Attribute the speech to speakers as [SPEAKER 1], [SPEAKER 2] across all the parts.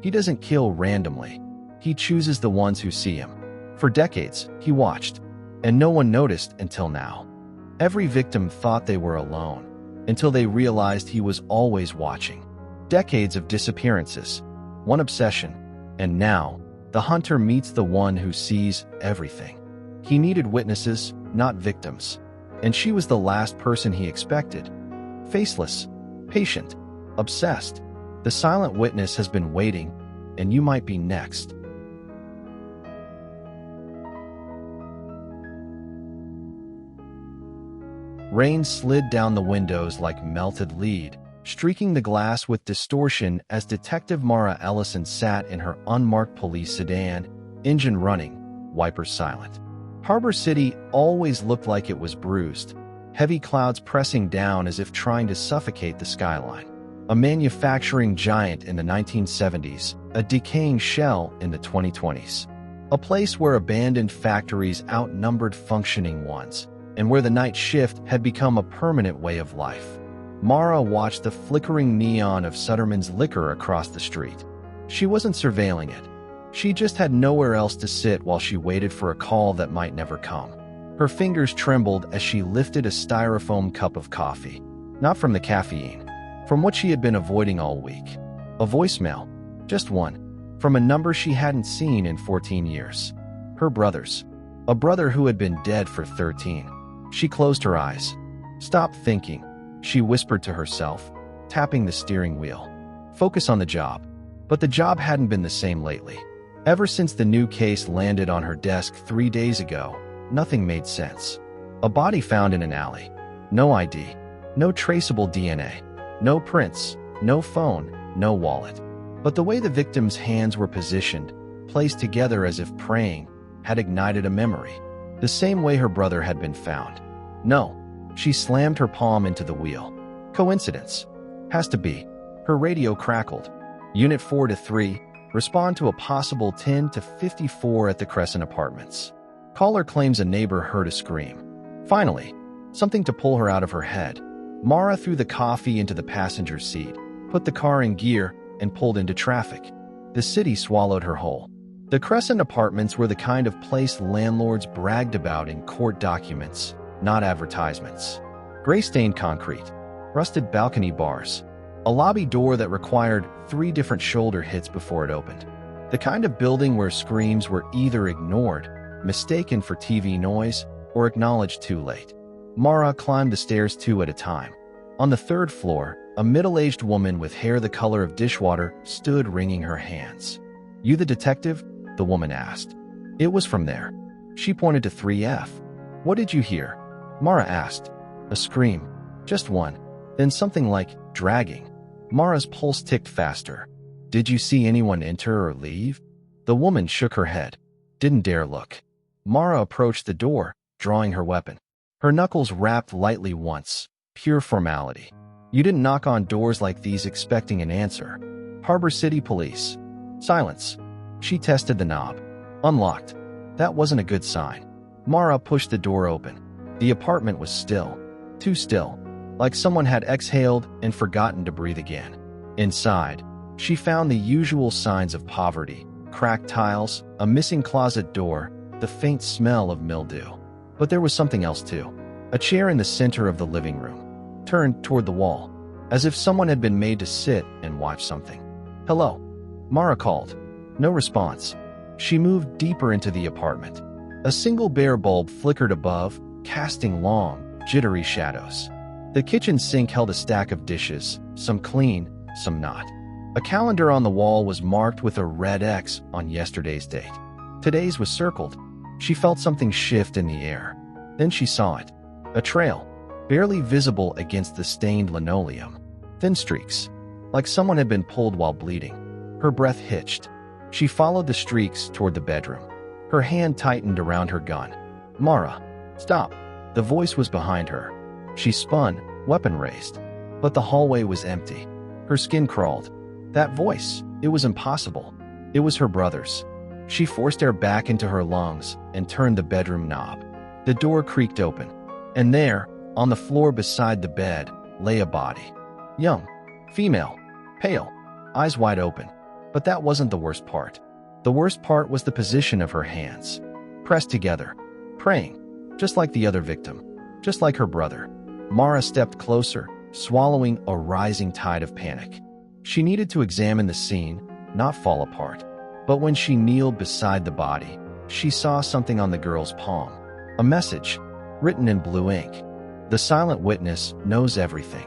[SPEAKER 1] He doesn't kill randomly. He chooses the ones who see him. For decades, he watched, and no one noticed until now. Every victim thought they were alone, until they realized he was always watching. Decades of disappearances, one obsession, and now, the hunter meets the one who sees everything. He needed witnesses, not victims, and she was the last person he expected. Faceless, patient, obsessed. The silent witness has been waiting, and you might be next. Rain slid down the windows like melted lead, streaking the glass with distortion as Detective Mara Ellison sat in her unmarked police sedan, engine running, wipers silent. Harbor City always looked like it was bruised, heavy clouds pressing down as if trying to suffocate the skyline. A manufacturing giant in the 1970s, a decaying shell in the 2020s. A place where abandoned factories outnumbered functioning ones, and where the night shift had become a permanent way of life. Mara watched the flickering neon of Sutterman's Liquor across the street. She wasn't surveilling it. She just had nowhere else to sit while she waited for a call that might never come. Her fingers trembled as she lifted a styrofoam cup of coffee. Not from the caffeine, from what she had been avoiding all week. A voicemail, just one, from a number she hadn't seen in 14 years. Her brother's. A brother who had been dead for 13. She closed her eyes. Stop thinking, she whispered to herself, tapping the steering wheel. Focus on the job. But the job hadn't been the same lately. Ever since the new case landed on her desk 3 days ago, nothing made sense. A body found in an alley. No ID. No traceable DNA. No prints. No phone. No wallet. But the way the victim's hands were positioned, placed together as if praying, had ignited a memory. The same way her brother had been found. No. She slammed her palm into the wheel. Coincidence. Has to be. Her radio crackled. Unit 4 to 3, respond to a possible 10 to 54 at the Crescent Apartments. Caller claims a neighbor heard a scream. Finally, something to pull her out of her head. Mara threw the coffee into the passenger seat, put the car in gear, and pulled into traffic. The city swallowed her whole. The Crescent Apartments were the kind of place landlords bragged about in court documents, not advertisements. Gray-stained concrete, rusted balcony bars, a lobby door that required 3 different shoulder hits before it opened. The kind of building where screams were either ignored, mistaken for TV noise, or acknowledged too late. Mara climbed the stairs 2 at a time. On the 3rd floor, a middle-aged woman with hair the color of dishwater stood wringing her hands. "You the detective?" the woman asked. It was from there. She pointed to 3F. "What did you hear?" Mara asked. A scream. Just one. Then something like dragging. Mara's pulse ticked faster. "Did you see anyone enter or leave?" The woman shook her head. Didn't dare look. Mara approached the door, drawing her weapon. Her knuckles rapped lightly once. Pure formality. You didn't knock on doors like these expecting an answer. Harbor City Police. Silence. She tested the knob. Unlocked. That wasn't a good sign. Mara pushed the door open. The apartment was still. Too still. Like someone had exhaled and forgotten to breathe again. Inside, she found the usual signs of poverty. Cracked tiles, a missing closet door, the faint smell of mildew. But there was something else too. A chair in the center of the living room, turned toward the wall, as if someone had been made to sit and watch something. "Hello?" Mara called. No response. She moved deeper into the apartment. A single bare bulb flickered above, casting long, jittery shadows. The kitchen sink held a stack of dishes, some clean, some not. A calendar on the wall was marked with a red X on yesterday's date. Today's was circled. She felt something shift in the air. Then she saw it. A trail, barely visible against the stained linoleum. Thin streaks, like someone had been pulled while bleeding. Her breath hitched. She followed the streaks toward the bedroom. Her hand tightened around her gun. "Mara, stop." The voice was behind her. She spun, weapon raised. But the hallway was empty. Her skin crawled. That voice, it was impossible. It was her brother's. She forced air back into her lungs and turned the bedroom knob. The door creaked open. And there, on the floor beside the bed, lay a body. Young, female, pale, eyes wide open. But that wasn't the worst part. The worst part was the position of her hands, pressed together, praying, just like the other victim, just like her brother. Mara stepped closer, swallowing a rising tide of panic. She needed to examine the scene, not fall apart. But when she kneeled beside the body, she saw something on the girl's palm. A message, written in blue ink. The silent witness knows everything.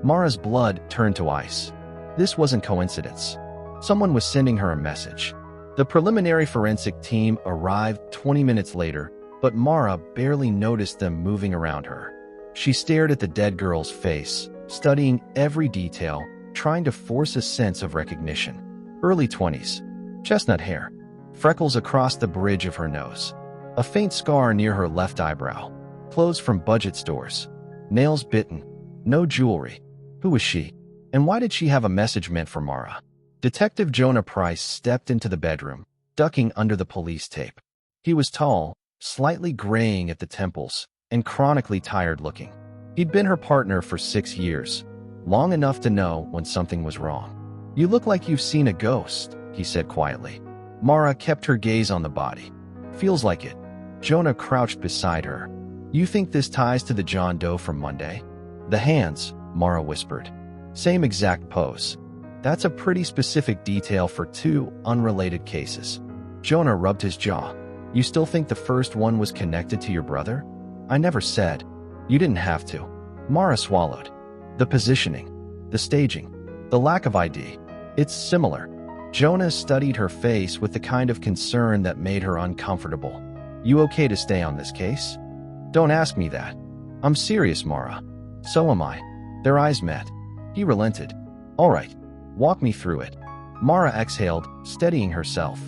[SPEAKER 1] Mara's blood turned to ice. This wasn't coincidence. Someone was sending her a message. The preliminary forensic team arrived 20 minutes later, but Mara barely noticed them moving around her. She stared at the dead girl's face, studying every detail, trying to force a sense of recognition. Early 20s. Chestnut hair. Freckles across the bridge of her nose. A faint scar near her left eyebrow. Clothes from budget stores. Nails bitten. No jewelry. Who was she? And why did she have a message meant for Mara? Detective Jonah Price stepped into the bedroom, ducking under the police tape. He was tall, slightly graying at the temples, and chronically tired-looking. He'd been her partner for 6 years, long enough to know when something was wrong. "You look like you've seen a ghost," he said quietly. Mara kept her gaze on the body. "Feels like it." Jonah crouched beside her. "You think this ties to the John Doe from Monday?" "The hands," Mara whispered. "Same exact pose." "That's a pretty specific detail for 2 unrelated cases." Jonah rubbed his jaw. "You still think the first one was connected to your brother?" "I never said." "You didn't have to." Mara swallowed. "The positioning, the staging, the lack of ID. It's similar." Jonah studied her face with the kind of concern that made her uncomfortable. "You okay to stay on this case?" "Don't ask me that." "I'm serious, Mara." "So am I." Their eyes met. He relented. "All right. Walk me through it." Mara exhaled, steadying herself.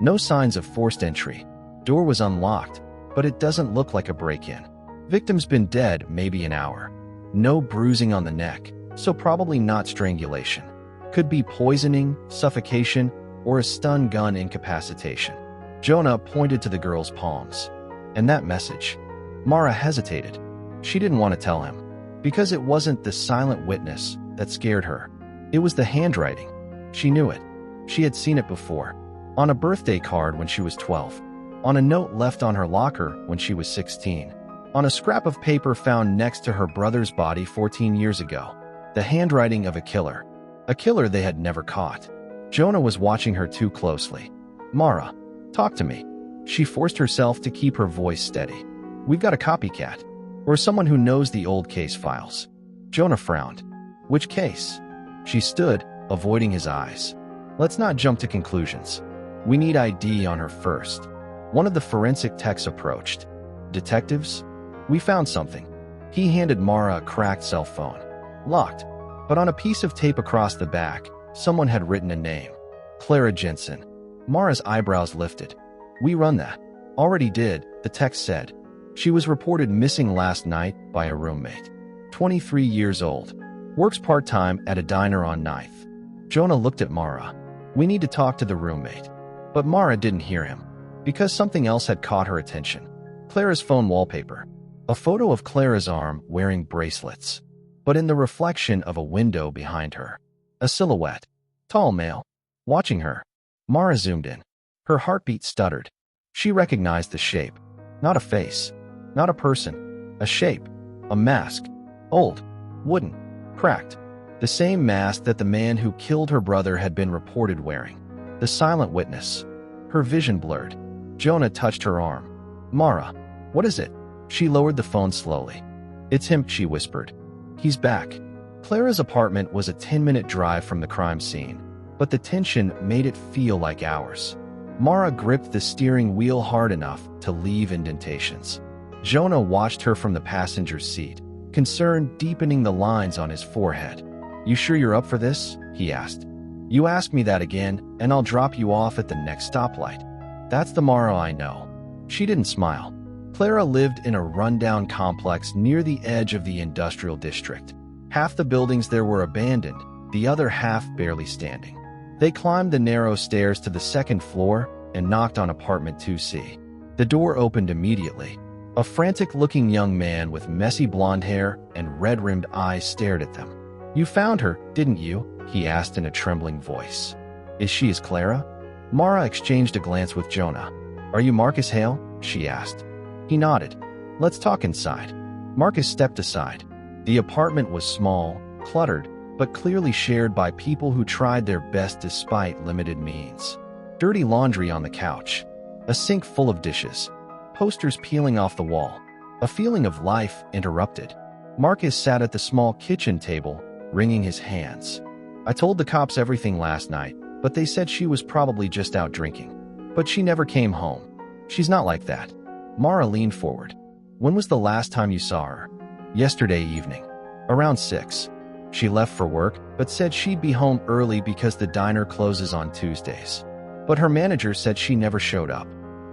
[SPEAKER 1] No signs of forced entry. Door was unlocked, but it doesn't look like a break-in. Victim's been dead maybe an hour. No bruising on the neck, so probably not strangulation. Could be poisoning, suffocation, or a stun gun incapacitation. Jonah pointed to the girl's palms. "And that message?" Mara hesitated. She didn't want to tell him, because it wasn't the silent witness that scared her. It was the handwriting. She knew it. She had seen it before. On a birthday card when she was 12. On a note left on her locker when she was 16. On a scrap of paper found next to her brother's body 14 years ago. The handwriting of a killer. A killer they had never caught. Jonah was watching her too closely. "Mara, talk to me." She forced herself to keep her voice steady. "We've got a copycat. Or someone who knows the old case files." Jonah frowned. "Which case?" She stood, avoiding his eyes. "Let's not jump to conclusions. We need ID on her first." One of the forensic techs approached. "Detectives? We found something." He handed Mara a cracked cell phone. Locked. But on a piece of tape across the back, someone had written a name. Clara Jensen. Mara's eyebrows lifted. "We run that." "Already did," the text said. "She was reported missing last night by a roommate. 23 years old. Works part-time at a diner on 9th. Jonah looked at Mara. "We need to talk to the roommate." But Mara didn't hear him, because something else had caught her attention. Clara's phone wallpaper. A photo of Clara's arm wearing bracelets. But in the reflection of a window behind her. A silhouette. Tall male. Watching her. Mara zoomed in. Her heartbeat stuttered. She recognized the shape. Not a face. Not a person. A shape. A mask. Old. Wooden. Cracked. The same mask that the man who killed her brother had been reported wearing. The silent witness. Her vision blurred. Jonah touched her arm. "Mara, what is it?" She lowered the phone slowly. "It's him," she whispered. "He's back." Clara's apartment was a 10-minute drive from the crime scene, but the tension made it feel like hours. Mara gripped the steering wheel hard enough to leave indentations. Jonah watched her from the passenger seat, concern deepening the lines on his forehead. "You sure you're up for this?" he asked. "You ask me that again, and I'll drop you off at the next stoplight." That's the Mara I know. She didn't smile. Clara lived in a rundown complex near the edge of the industrial district. Half the buildings there were abandoned, the other half barely standing. They climbed the narrow stairs to the second floor and knocked on apartment 2C. The door opened immediately. A frantic-looking young man with messy blonde hair and red-rimmed eyes stared at them. "You found her, didn't you?" he asked in a trembling voice. Is she as Clara? Mara exchanged a glance with Jonah. Are you Marcus Hale? She asked. He nodded. Let's talk inside. Marcus stepped aside. The apartment was small, cluttered, but clearly shared by people who tried their best despite limited means. Dirty laundry on the couch. A sink full of dishes. Posters peeling off the wall. A feeling of life interrupted. Marcus sat at the small kitchen table, wringing his hands. I told the cops everything last night, but they said she was probably just out drinking. But she never came home. She's not like that. Mara leaned forward. When was the last time you saw her? Yesterday evening. Around 6. She left for work, but said she'd be home early because the diner closes on Tuesdays. But her manager said she never showed up.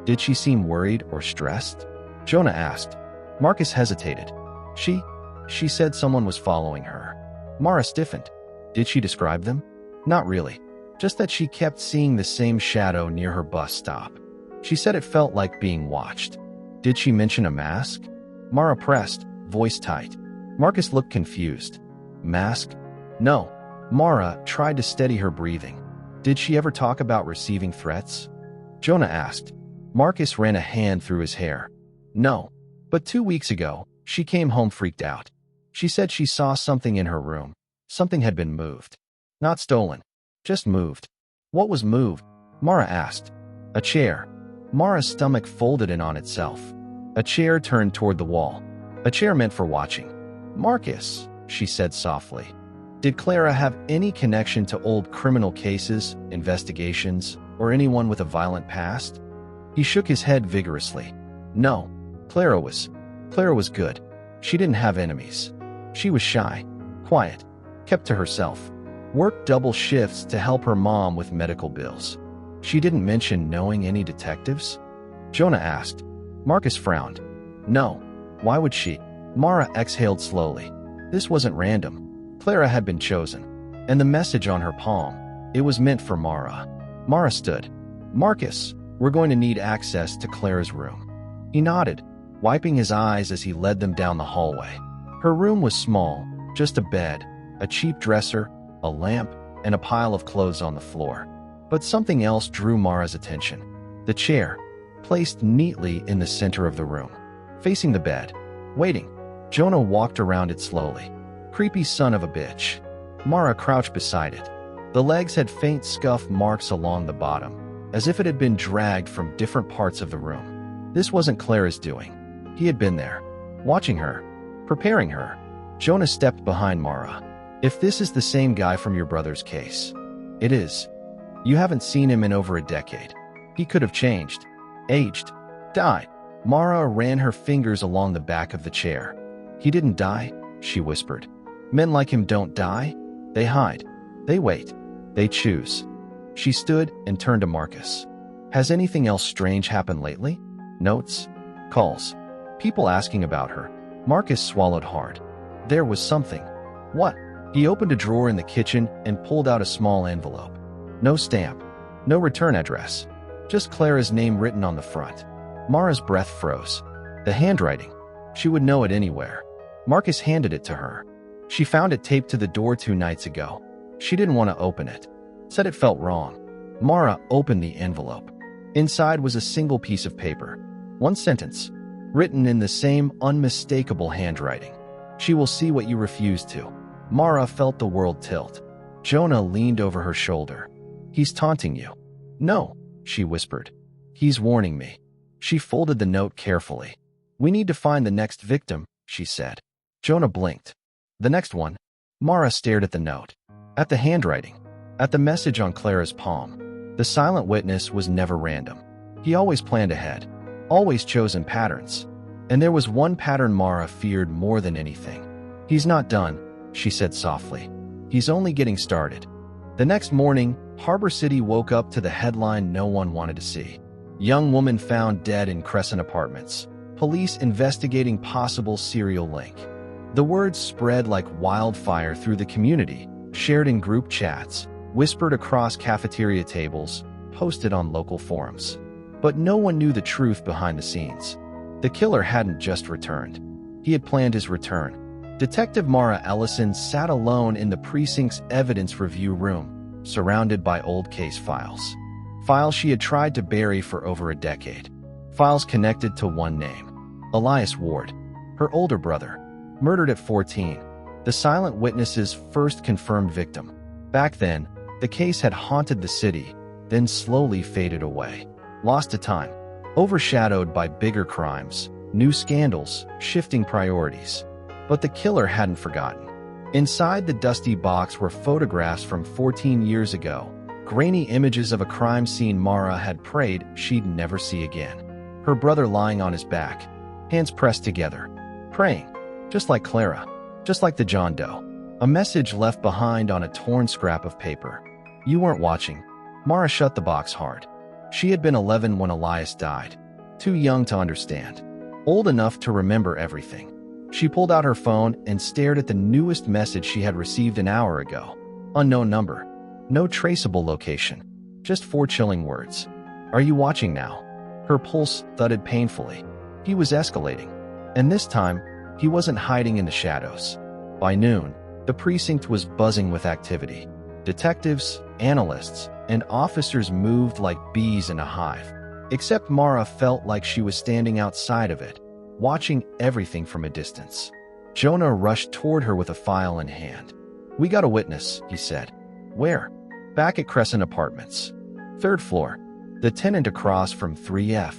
[SPEAKER 1] Did she seem worried or stressed? Jonah asked. Marcus hesitated. She said someone was following her. Mara stiffened. Did she describe them? Not really. Just that she kept seeing the same shadow near her bus stop. She said it felt like being watched. Did she mention a mask? Mara pressed, voice tight. Marcus looked confused. Mask? No. Mara tried to steady her breathing. Did she ever talk about receiving threats? Jonah asked. Marcus ran a hand through his hair. No. But 2 weeks ago, she came home freaked out. She said she saw something in her room. Something had been moved. Not stolen. Just moved. What was moved? Mara asked. A chair. Mara's stomach folded in on itself. A chair turned toward the wall. A chair meant for watching. Marcus, she said softly. Did Clara have any connection to old criminal cases, investigations, or anyone with a violent past? He shook his head vigorously. No. Clara was good. She didn't have enemies. She was shy, quiet, kept to herself, worked double shifts to help her mom with medical bills. She didn't mention knowing any detectives? Jonah asked. Marcus frowned. No. Why would she? Mara exhaled slowly. This wasn't random. Clara had been chosen. And the message on her palm, it was meant for Mara. Mara stood. Marcus, we're going to need access to Clara's room. He nodded, wiping his eyes as he led them down the hallway. Her room was small, just a bed, a cheap dresser, a lamp, and a pile of clothes on the floor. But something else drew Mara's attention. The chair, placed neatly in the center of the room, facing the bed. Waiting. Jonah walked around it slowly. Creepy son of a bitch. Mara crouched beside it. The legs had faint scuff marks along the bottom, as if it had been dragged from different parts of the room. This wasn't Clara's doing. He had been there, watching her, preparing her. Jonah stepped behind Mara. If this is the same guy from your brother's case. It is. You haven't seen him in over a decade. He could have changed, aged, died. Mara ran her fingers along the back of the chair. He didn't die, she whispered. Men like him don't die. They hide. They wait. They choose. She stood and turned to Marcus. Has anything else strange happened lately? Notes? Calls? People asking about her? Marcus swallowed hard. There was something. What? He opened a drawer in the kitchen and pulled out a small envelope. No stamp. No return address. Just Clara's name written on the front. Mara's breath froze. The handwriting. She would know it anywhere. Marcus handed it to her. She found it taped to the door 2 nights ago. She didn't want to open it. Said it felt wrong. Mara opened the envelope. Inside was a single piece of paper. 1 sentence. Written in the same unmistakable handwriting. She will see what you refuse to. Mara felt the world tilt. Jonah leaned over her shoulder. He's taunting you. No, she whispered. He's warning me. She folded the note carefully. We need to find the next victim, she said. Jonah blinked. The next one? Mara stared at the note. At the handwriting. At the message on Clara's palm. The silent witness was never random. He always planned ahead. Always chosen patterns. And there was one pattern Mara feared more than anything. He's not done, she said softly. He's only getting started. The next morning, Harbor City woke up to the headline no one wanted to see. Young woman found dead in Crescent Apartments. Police investigating possible serial link. The words spread like wildfire through the community, shared in group chats, whispered across cafeteria tables, posted on local forums. But no one knew the truth behind the scenes. The killer hadn't just returned. He had planned his return. Detective Mara Ellison sat alone in the precinct's evidence review room, surrounded by old case files. Files she had tried to bury for over a decade. Files connected to one name: Elias Ward, her older brother, murdered at 14, the silent witness's first confirmed victim. Back then, the case had haunted the city, then slowly faded away, lost to time, overshadowed by bigger crimes, new scandals, shifting priorities. But the killer hadn't forgotten. Inside the dusty box were photographs from 14 years ago, grainy images of a crime scene Mara had prayed she'd never see again. Her brother lying on his back, hands pressed together, praying, just like Clara, just like the John Doe. A message left behind on a torn scrap of paper. You weren't watching. Mara shut the box hard. She had been 11 when Elias died, too young to understand, old enough to remember everything. She pulled out her phone and stared at the newest message she had received an hour ago. Unknown number. No traceable location. Just 4 chilling words. Are you watching now? Her pulse thudded painfully. He was escalating. And this time, he wasn't hiding in the shadows. By noon, the precinct was buzzing with activity. Detectives, analysts, and officers moved like bees in a hive. Except Mara felt like she was standing outside of it, watching everything from a distance. Jonah rushed toward her with a file in hand. We got a witness, he said. Where? Back at Crescent Apartments. 3rd floor. The tenant across from 3F.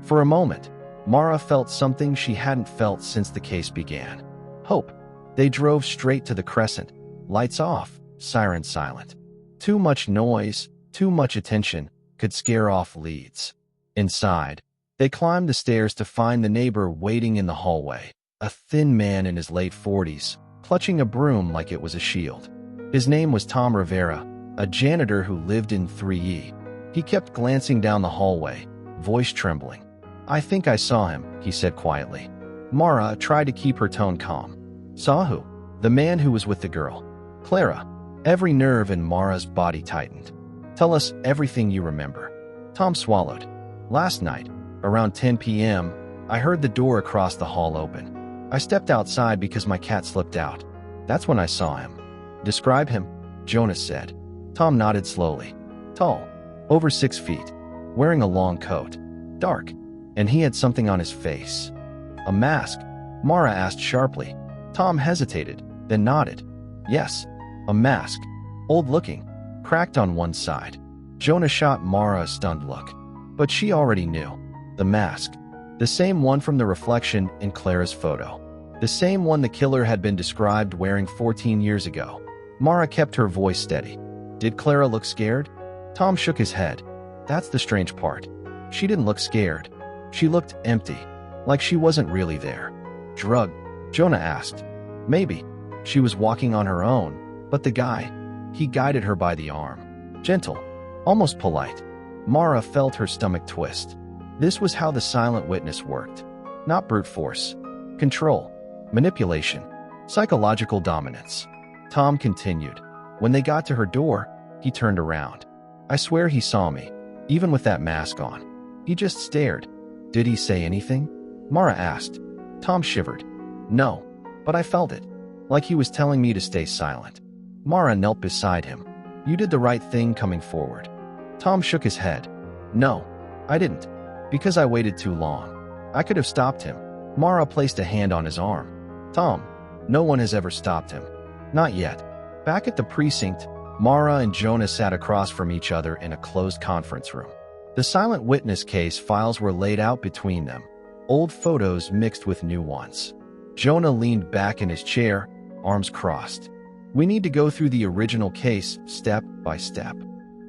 [SPEAKER 1] For a moment, Mara felt something she hadn't felt since the case began. Hope. They drove straight to the Crescent. Lights off, sirens silent. Too much noise, too much attention, could scare off leads. Inside, they climbed the stairs to find the neighbor waiting in the hallway, a thin man in his late 40s, clutching a broom like it was a shield. His name was Tom Rivera, a janitor who lived in 3E. He kept glancing down the hallway, voice trembling. I think I saw him, he said quietly. Mara tried to keep her tone calm. Saw who? The man who was with the girl. Clara. Every nerve in Mara's body tightened. Tell us everything you remember. Tom swallowed. Last night, around 10 p.m., I heard the door across the hall open. I stepped outside because my cat slipped out. That's when I saw him. Describe him, Jonas said. Tom nodded slowly. Tall, over 6 feet, wearing a long coat. Dark, and he had something on his face. A mask? Mara asked sharply. Tom hesitated, then nodded. Yes, a mask. Old-looking, cracked on one side. Jonah shot Mara a stunned look. But she already knew. The mask. The same one from the reflection in Clara's photo. The same one the killer had been described wearing 14 years ago. Mara kept her voice steady. Did Clara look scared? Tom shook his head. That's the strange part. She didn't look scared. She looked empty, like she wasn't really there. Drugged? Jonah asked. Maybe. She was walking on her own, but the guy, he guided her by the arm. Gentle, almost polite. Mara felt her stomach twist. This was how the silent witness worked. Not brute force. Control. Manipulation. Psychological dominance. Tom continued. When they got to her door, he turned around. I swear he saw me, even with that mask on. He just stared. Did he say anything? Mara asked. Tom shivered. No, but I felt it. Like he was telling me to stay silent. Mara knelt beside him. You did the right thing coming forward. Tom shook his head. No, I didn't. Because I waited too long. I could have stopped him. Mara placed a hand on his arm. Tom, no one has ever stopped him. Not yet. Back at the precinct, Mara and Jonah sat across from each other in a closed conference room. The silent witness case files were laid out between them, old photos mixed with new ones. Jonah leaned back in his chair, arms crossed. We need to go through the original case step by step.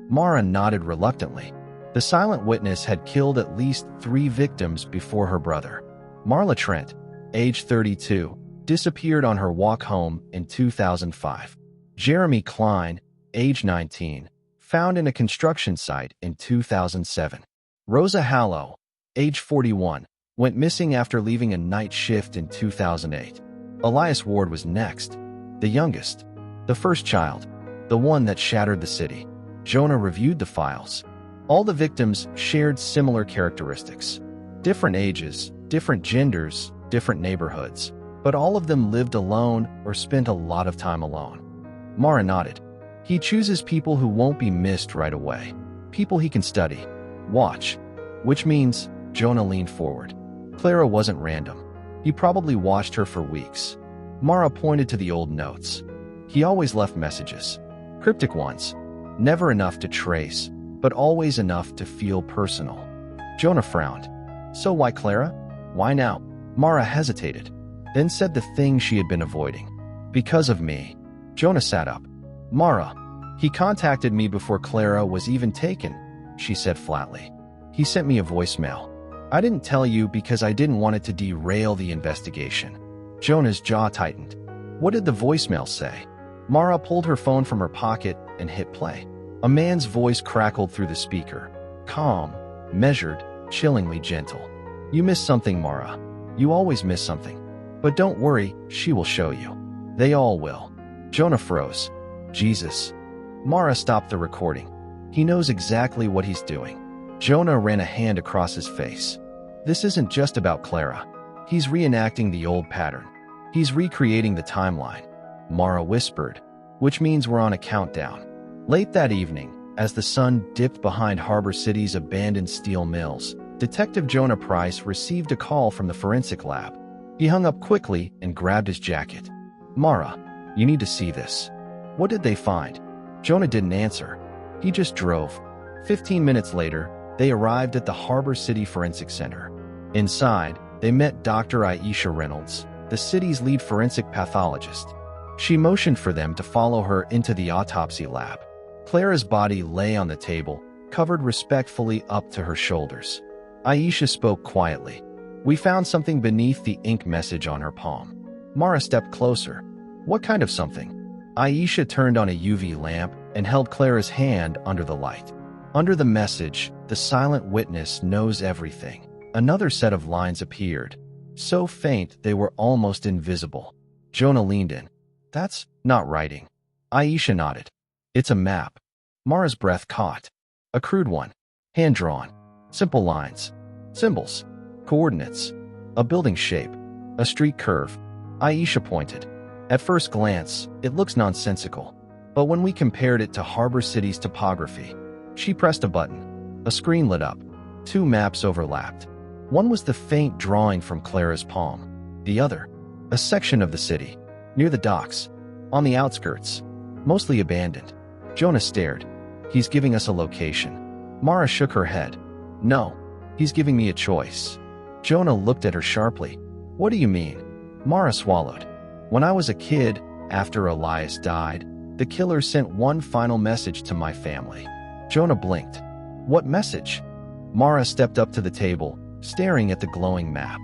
[SPEAKER 1] Mara nodded reluctantly. The silent witness had killed at least 3 victims before her brother. Marla Trent, age 32, disappeared on her walk home in 2005. Jeremy Klein, age 19, found in a construction site in 2007. Rosa Hallow, age 41, went missing after leaving a night shift in 2008. Elias Ward was next, the youngest, the first child, the one that shattered the city. Jonah reviewed the files. All the victims shared similar characteristics. Different ages, different genders, different neighborhoods, but all of them lived alone or spent a lot of time alone. Mara nodded. He chooses people who won't be missed right away. People he can study, watch. Which means, Jonah leaned forward. Clara wasn't random. He probably watched her for weeks. Mara pointed to the old notes. He always left messages. Cryptic ones. Never enough to trace, but always enough to feel personal. Jonah frowned. So why Clara? Why now? Mara hesitated, then said the thing she had been avoiding. Because of me. Jonah sat up. Mara, he contacted me before Clara was even taken, she said flatly. He sent me a voicemail. I didn't tell you because I didn't want it to derail the investigation. Jonah's jaw tightened. What did the voicemail say? Mara pulled her phone from her pocket and hit play. A man's voice crackled through the speaker. Calm, measured, chillingly gentle. You missed something, Mara. You always miss something. But don't worry, she will show you. They all will. Jonah froze. Jesus. Mara stopped the recording. He knows exactly what he's doing. Jonah ran a hand across his face. This isn't just about Clara. He's reenacting the old pattern. He's recreating the timeline. Mara whispered, which means we're on a countdown. Late that evening, as the sun dipped behind Harbor City's abandoned steel mills, Detective Jonah Price received a call from the forensic lab. He hung up quickly and grabbed his jacket. Mara, you need to see this. What did they find? Jonah didn't answer. He just drove. 15 minutes later, they arrived at the Harbor City Forensic Center. Inside, they met Dr. Aisha Reynolds, the city's lead forensic pathologist. She motioned for them to follow her into the autopsy lab. Clara's body lay on the table, covered respectfully up to her shoulders. Aisha spoke quietly. We found something beneath the ink message on her palm. Mara stepped closer. What kind of something? Aisha turned on a UV lamp and held Clara's hand under the light. Under the message, the silent witness knows everything. Another set of lines appeared, so faint they were almost invisible. Jonah leaned in. That's not writing. Aisha nodded. It's a map. Mara's breath caught. A crude one. Hand-drawn. Simple lines. Symbols. Coordinates. A building shape. A street curve. Aisha pointed. At first glance, it looks nonsensical. But when we compared it to Harbor City's topography, she pressed a button. A screen lit up. Two maps overlapped. One was the faint drawing from Clara's palm. The other, a section of the city, near the docks, on the outskirts, mostly abandoned. Jonah stared. He's giving us a location. Mara shook her head. No, he's giving me a choice. Jonah looked at her sharply. What do you mean? Mara swallowed. When I was a kid, after Elias died, the killer sent one final message to my family. Jonah blinked. What message? Mara stepped up to the table, staring at the glowing map.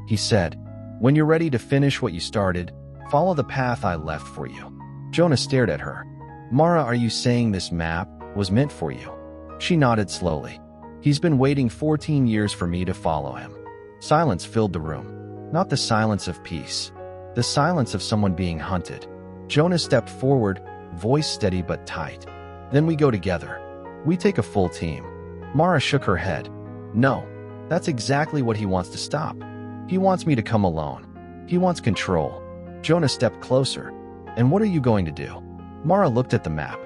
[SPEAKER 1] He said, when you're ready to finish what you started, follow the path I left for you. Jonah stared at her. Mara, are you saying this map was meant for you? She nodded slowly. He's been waiting 14 years for me to follow him. Silence filled the room. Not the silence of peace. The silence of someone being hunted. Jonah stepped forward, voice steady but tight. Then we go together. We take a full team. Mara shook her head. No, that's exactly what he wants to stop. He wants me to come alone. He wants control. Jonah stepped closer. And what are you going to do? Mara looked at the map.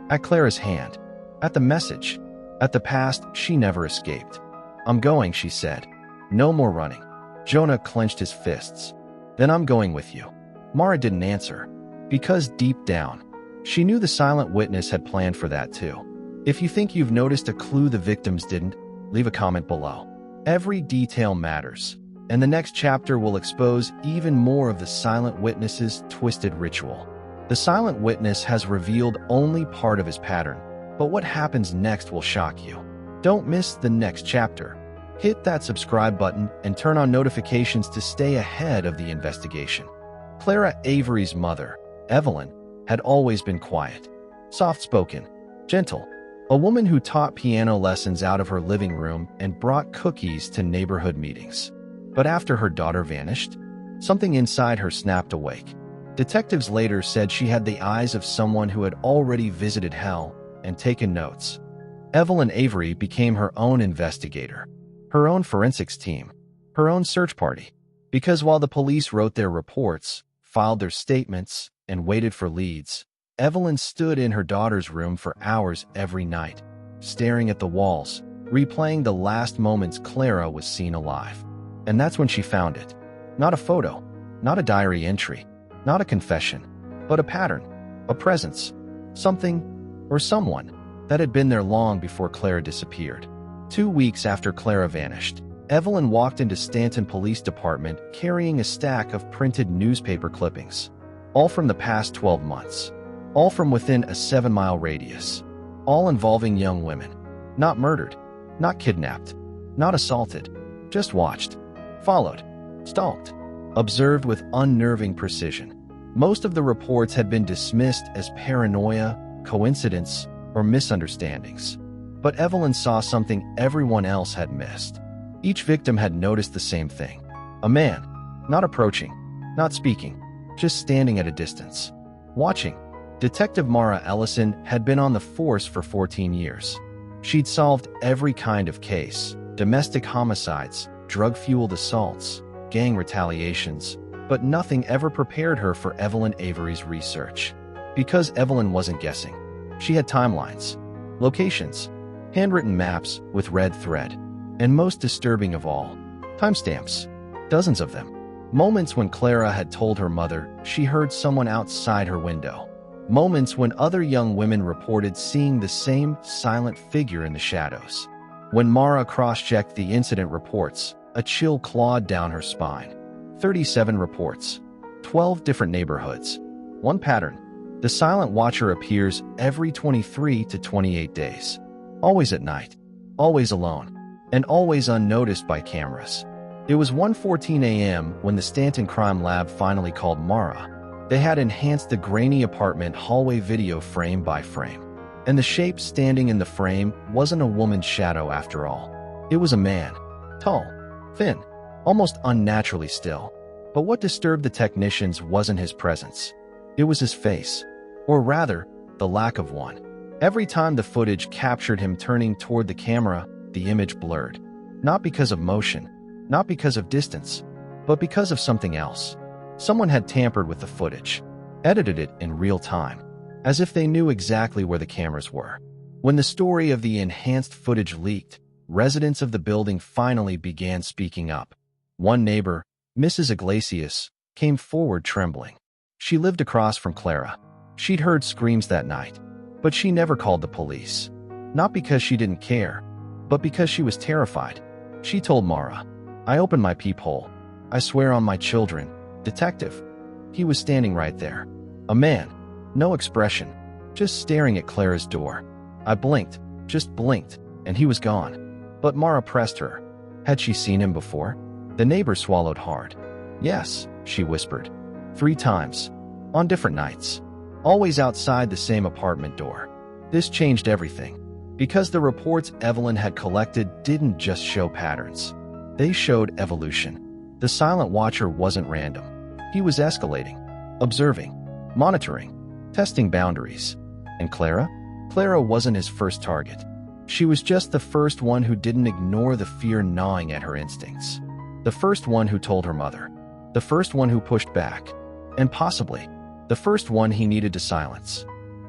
[SPEAKER 1] At Clara's hand. At the message. At the past she never escaped. I'm going, she said. No more running. Jonah clenched his fists. Then I'm going with you. Mara didn't answer. Because deep down, she knew the silent witness had planned for that too. If you think you've noticed a clue the victims didn't, leave a comment below. Every detail matters, and the next chapter will expose even more of the silent witness's twisted ritual. The silent witness has revealed only part of his pattern, but what happens next will shock you. Don't miss the next chapter. Hit that subscribe button and turn on notifications to stay ahead of the investigation. Clara Avery's mother, Evelyn, had always been quiet, soft-spoken, gentle, a woman who taught piano lessons out of her living room and brought cookies to neighborhood meetings. But after her daughter vanished, something inside her snapped awake. Detectives later said she had the eyes of someone who had already visited hell and taken notes. Evelyn Avery became her own investigator, her own forensics team, her own search party. Because while the police wrote their reports, filed their statements, and waited for leads, Evelyn stood in her daughter's room for hours every night, staring at the walls, replaying the last moments Clara was seen alive. And that's when she found it. Not a photo, not a diary entry, not a confession, but a pattern, a presence, something or someone that had been there long before Clara disappeared. 2 weeks after Clara vanished, Evelyn walked into Stanton Police Department carrying a stack of printed newspaper clippings, all from the past 12 months, all from within a 7-mile radius, all involving young women, not murdered, not kidnapped, not assaulted, just watched, followed, stalked, observed with unnerving precision. Most of the reports had been dismissed as paranoia, coincidence, or misunderstandings. But Evelyn saw something everyone else had missed. Each victim had noticed the same thing. A man, not approaching, not speaking, just standing at a distance, watching. Detective Mara Ellison had been on the force for 14 years. She'd solved every kind of case: domestic homicides, drug-fueled assaults, gang retaliations, but nothing ever prepared her for Evelyn Avery's research. Because Evelyn wasn't guessing. She had timelines, locations, handwritten maps with red thread, and most disturbing of all, timestamps, dozens of them. Moments when Clara had told her mother she heard someone outside her window. Moments when other young women reported seeing the same silent figure in the shadows. When Mara cross-checked the incident reports, a chill clawed down her spine. 37 reports, 12 different neighborhoods. One pattern: the silent watcher appears every 23 to 28 days. Always at night, always alone, and always unnoticed by cameras. It was 1:14 a.m. when the Stanton Crime Lab finally called Mara. They had enhanced the grainy apartment hallway video frame by frame. And the shape standing in the frame wasn't a woman's shadow after all. It was a man. Tall, thin, almost unnaturally still. But what disturbed the technicians wasn't his presence. It was his face. Or rather, the lack of one. Every time the footage captured him turning toward the camera, the image blurred. Not because of motion, not because of distance, but because of something else. Someone had tampered with the footage, edited it in real time, as if they knew exactly where the cameras were. When the story of the enhanced footage leaked, residents of the building finally began speaking up. One neighbor, Mrs. Iglesias, came forward trembling. She lived across from Clara. She'd heard screams that night, but she never called the police. Not because she didn't care, but because she was terrified. She told Mara, "I opened my peephole. I swear on my children, detective." He was standing right there. A man, no expression, just staring at Clara's door. I blinked, just blinked, and he was gone. But Mara pressed her. Had she seen him before? The neighbor swallowed hard. "Yes," she whispered. 3 times. On different nights. Always outside the same apartment door. This changed everything. Because the reports Evelyn had collected didn't just show patterns. They showed evolution. The silent watcher wasn't random. He was escalating, observing, monitoring, testing boundaries. And Clara? Clara wasn't his first target. She was just the first one who didn't ignore the fear gnawing at her instincts. The first one who told her mother. The first one who pushed back. And possibly, the first one he needed to silence.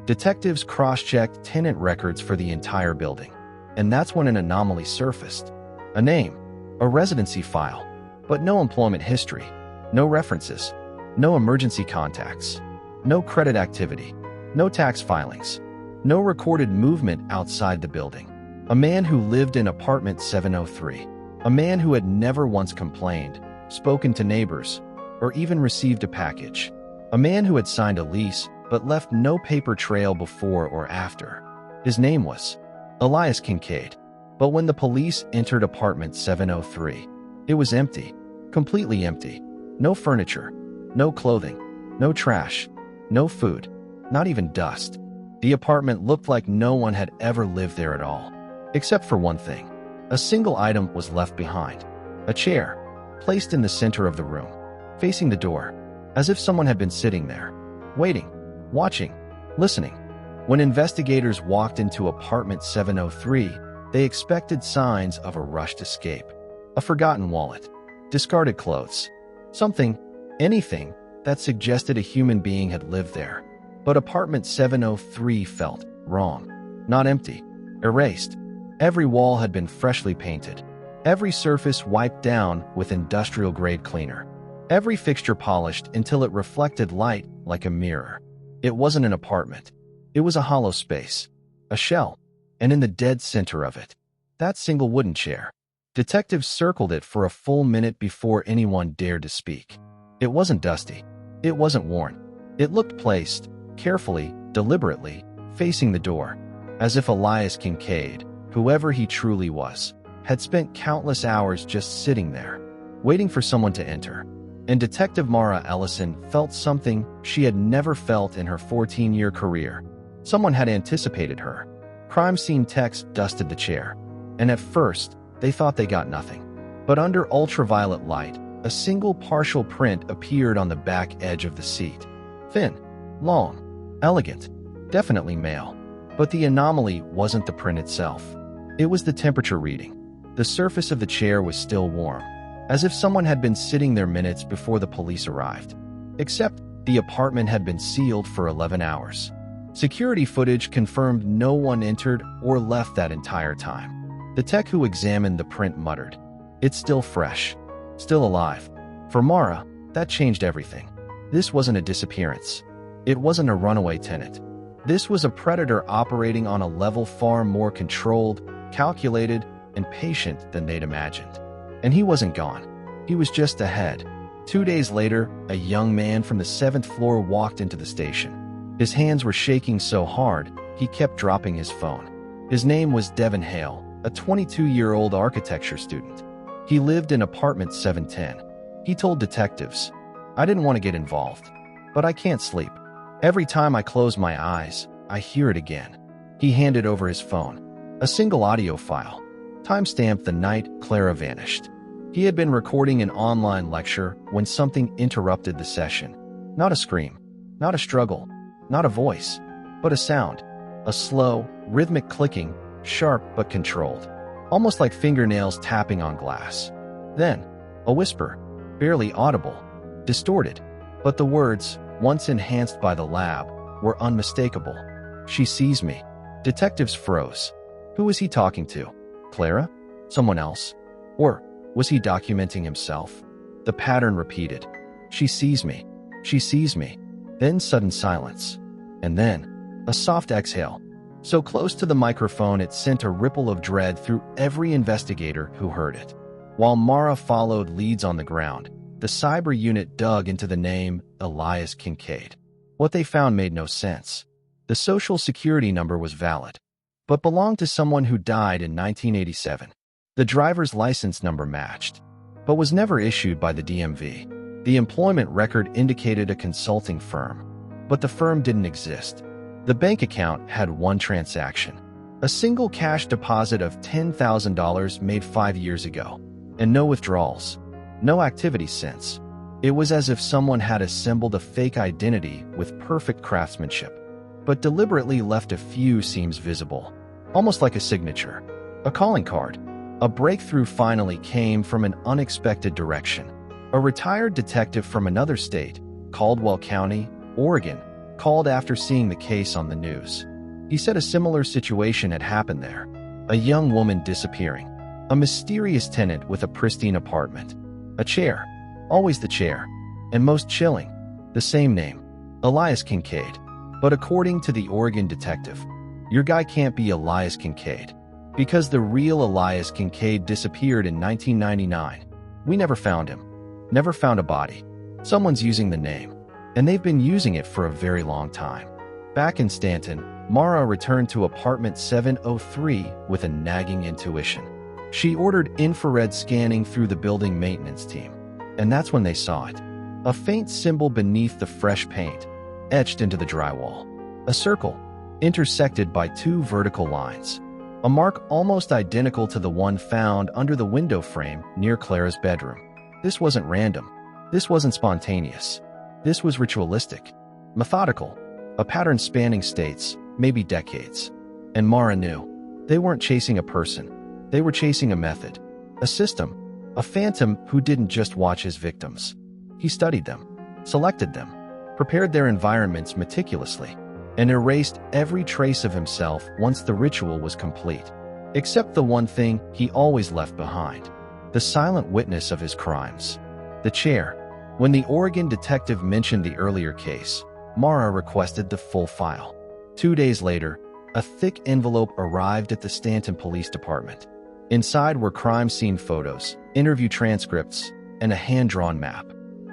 [SPEAKER 1] Detectives cross-checked tenant records for the entire building. And that's when an anomaly surfaced. A name, a residency file, but no employment history, no references, no emergency contacts, no credit activity, no tax filings, no recorded movement outside the building. A man who lived in apartment 703. A man who had never once complained, spoken to neighbors, or even received a package. A man who had signed a lease but left no paper trail before or after. His name was Elias Kincaid. But when the police entered apartment 703, it was empty, completely empty. No furniture, no clothing, no trash, no food, not even dust. The apartment looked like no one had ever lived there at all. Except for one thing. A single item was left behind. A chair, placed in the center of the room, facing the door, as if someone had been sitting there, waiting, watching, listening. When investigators walked into apartment 703, they expected signs of a rushed escape. A forgotten wallet, discarded clothes, something, anything, that suggested a human being had lived there. But apartment 703 felt wrong. Not empty. Erased. Every wall had been freshly painted. Every surface wiped down with industrial-grade cleaner. Every fixture polished until it reflected light like a mirror. It wasn't an apartment. It was a hollow space. A shell. And in the dead center of it, that single wooden chair. Detectives circled it for a full minute before anyone dared to speak. It wasn't dusty. It wasn't worn. It looked placed, carefully, deliberately, facing the door, as if Elias Kincaid, whoever he truly was, had spent countless hours just sitting there, waiting for someone to enter. And Detective Mara Ellison felt something she had never felt in her 14-year career. Someone had anticipated her. Crime scene techs dusted the chair, and at first, they thought they got nothing. But under ultraviolet light, a single partial print appeared on the back edge of the seat. Thin, long, elegant, definitely male. But the anomaly wasn't the print itself. It was the temperature reading. The surface of the chair was still warm, as if someone had been sitting there minutes before the police arrived. Except the apartment had been sealed for 11 hours. Security footage confirmed no one entered or left that entire time. The tech who examined the print muttered, "It's still fresh. Still alive." For Mara, that changed everything. This wasn't a disappearance. It wasn't a runaway tenant. This was a predator operating on a level far more controlled, calculated, and patient than they'd imagined. And he wasn't gone. He was just ahead. 2 days later, a young man from the 7th floor walked into the station. His hands were shaking so hard, he kept dropping his phone. His name was Devin Hale, a 22-year-old architecture student. He lived in apartment 710. He told detectives, "I didn't want to get involved, but I can't sleep. Every time I close my eyes, I hear it again." He handed over his phone. A single audio file, timestamped the night Clara vanished. He had been recording an online lecture when something interrupted the session. Not a scream, not a struggle, not a voice, but a sound. A slow, rhythmic clicking, sharp but controlled, almost like fingernails tapping on glass. Then, a whisper, barely audible, distorted, but the words, once enhanced by the lab, were unmistakable. "She sees me." Detectives froze. Who was he talking to? Clara? Someone else? Or was he documenting himself? The pattern repeated. "She sees me. She sees me." Then sudden silence. And then, a soft exhale. So close to the microphone it sent a ripple of dread through every investigator who heard it. While Mara followed leads on the ground, the cyber unit dug into the name Elias Kincaid. What they found made no sense. The social security number was valid, but belonged to someone who died in 1987. The driver's license number matched, but was never issued by the DMV. The employment record indicated a consulting firm, but the firm didn't exist. The bank account had one transaction, a single cash deposit of $10,000 made 5 years ago, and no withdrawals, no activity since. It was as if someone had assembled a fake identity with perfect craftsmanship, but deliberately left a few seams visible, almost like a signature, a calling card. A breakthrough finally came from an unexpected direction. A retired detective from another state, Caldwell County, Oregon, called after seeing the case on the news. He said a similar situation had happened there. A young woman disappearing. A mysterious tenant with a pristine apartment. A chair. Always the chair. And most chilling, the same name. Elias Kincaid. But according to the Oregon detective, your guy can't be Elias Kincaid. Because the real Elias Kincaid disappeared in 1999. We never found him. Never found a body. Someone's using the name. And they've been using it for a very long time. Back in Stanton, Mara returned to apartment 703 with a nagging intuition. She ordered infrared scanning through the building maintenance team. And that's when they saw it. A faint symbol beneath the fresh paint, etched into the drywall. A circle, intersected by 2 vertical lines. A mark almost identical to the one found under the window frame near Clara's bedroom. This wasn't random. This wasn't spontaneous. This was ritualistic, methodical, a pattern spanning states, maybe decades. And Mara knew. They weren't chasing a person. They were chasing a method, a system, a phantom who didn't just watch his victims. He studied them, selected them, prepared their environments meticulously, and erased every trace of himself once the ritual was complete. Except the one thing he always left behind: the silent witness of his crimes. The chair. When the Oregon detective mentioned the earlier case, Mara requested the full file. 2 days later, a thick envelope arrived at the Stanton Police Department. Inside were crime scene photos, interview transcripts, and a hand-drawn map.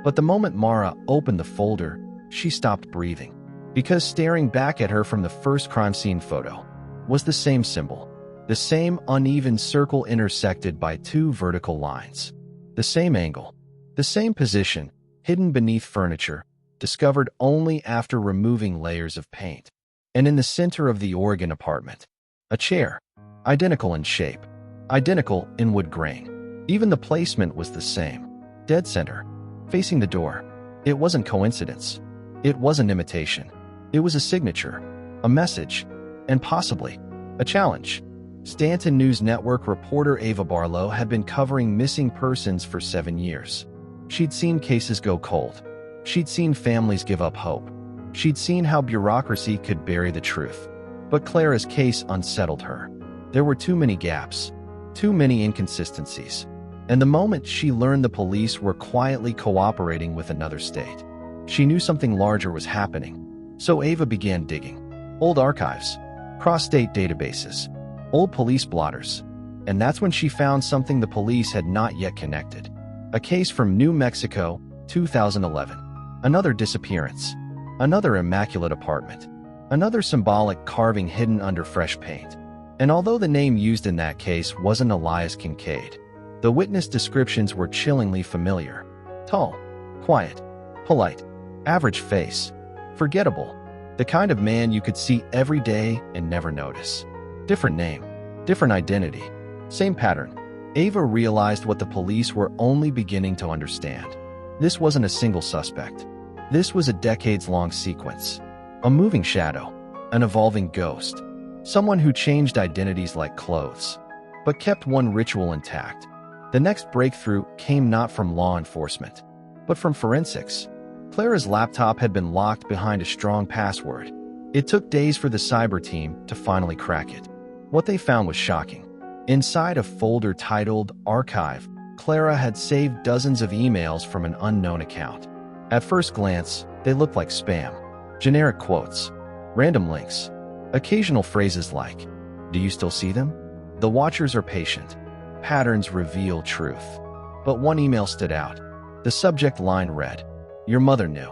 [SPEAKER 1] But the moment Mara opened the folder, she stopped breathing. Because staring back at her from the first crime scene photo was the same symbol, the same uneven circle intersected by 2 vertical lines, the same angle, the same position, hidden beneath furniture, discovered only after removing layers of paint. And in the center of the Oregon apartment, a chair, identical in shape, identical in wood grain. Even the placement was the same, dead center, facing the door. It wasn't coincidence. It wasn't imitation. It was a signature, a message, and possibly a challenge. Stanton News Network reporter Ava Barlow had been covering missing persons for 7 years. She'd seen cases go cold. She'd seen families give up hope. She'd seen how bureaucracy could bury the truth. But Clara's case unsettled her. There were too many gaps, too many inconsistencies. And the moment she learned the police were quietly cooperating with another state, she knew something larger was happening. So Ava began digging. Old archives, cross-state databases, old police blotters. And that's when she found something the police had not yet connected. A case from New Mexico, 2011. Another disappearance. Another immaculate apartment. Another symbolic carving hidden under fresh paint. And although the name used in that case wasn't Elias Kincaid, the witness descriptions were chillingly familiar. Tall, quiet, polite, average face, forgettable. The kind of man you could see every day and never notice. Different name, different identity, same pattern. Ava realized what the police were only beginning to understand. This wasn't a single suspect. This was a decades-long sequence. A moving shadow, an evolving ghost. Someone who changed identities like clothes, but kept one ritual intact. The next breakthrough came not from law enforcement, but from forensics. Clara's laptop had been locked behind a strong password. It took days for the cyber team to finally crack it. What they found was shocking. Inside a folder titled Archive, Clara had saved dozens of emails from an unknown account. At first glance, they looked like spam. Generic quotes, random links, occasional phrases like, "Do you still see them?" "The watchers are patient. Patterns reveal truth." But one email stood out. The subject line read, "Your mother knew."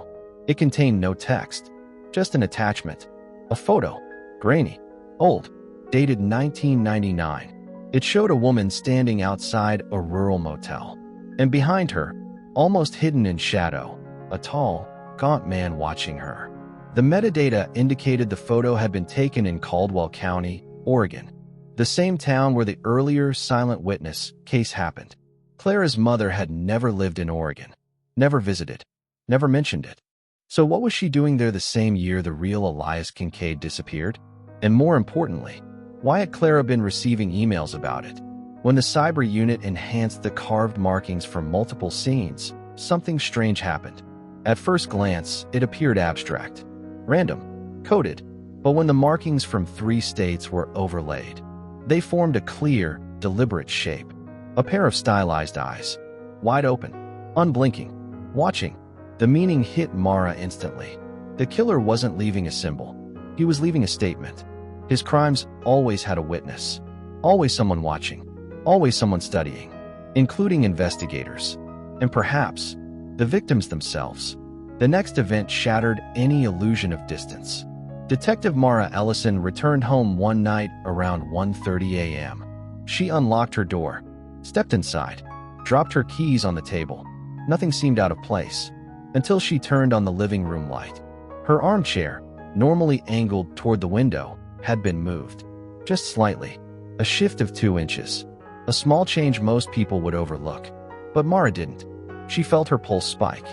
[SPEAKER 1] It contained no text, just an attachment. A photo, grainy, old, dated 1999. It showed a woman standing outside a rural motel. And behind her, almost hidden in shadow, a tall, gaunt man watching her. The metadata indicated the photo had been taken in Caldwell County, Oregon, the same town where the earlier silent witness case happened. Clara's mother had never lived in Oregon, never visited, never mentioned it. So what was she doing there the same year the real Elias Kincaid disappeared? And more importantly, why had Clara been receiving emails about it? When the cyber unit enhanced the carved markings from multiple scenes, something strange happened. At first glance, it appeared abstract, random, coded, but when the markings from 3 states were overlaid, they formed a clear, deliberate shape. A pair of stylized eyes, wide open, unblinking, watching. The meaning hit Mara instantly. The killer wasn't leaving a symbol. He was leaving a statement. His crimes always had a witness, always someone watching, always someone studying, including investigators, and perhaps the victims themselves. The next event shattered any illusion of distance. Detective Mara Ellison returned home one night around 1:30 a.m. She unlocked her door, stepped inside, dropped her keys on the table. Nothing seemed out of place, until she turned on the living room light. Her armchair, normally angled toward the window, had been moved. Just slightly. A shift of 2 inches. A small change most people would overlook. But Mara didn't. She felt her pulse spike.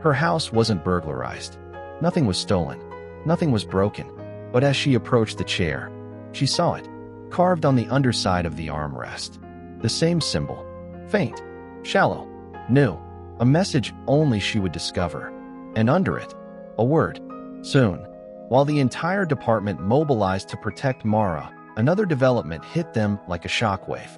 [SPEAKER 1] Her house wasn't burglarized. Nothing was stolen. Nothing was broken. But as she approached the chair, she saw it, carved on the underside of the armrest. The same symbol. Faint. Shallow. New. A message only she would discover. And under it, A word. Soon. While the entire department mobilized to protect Mara, another development hit them like a shockwave.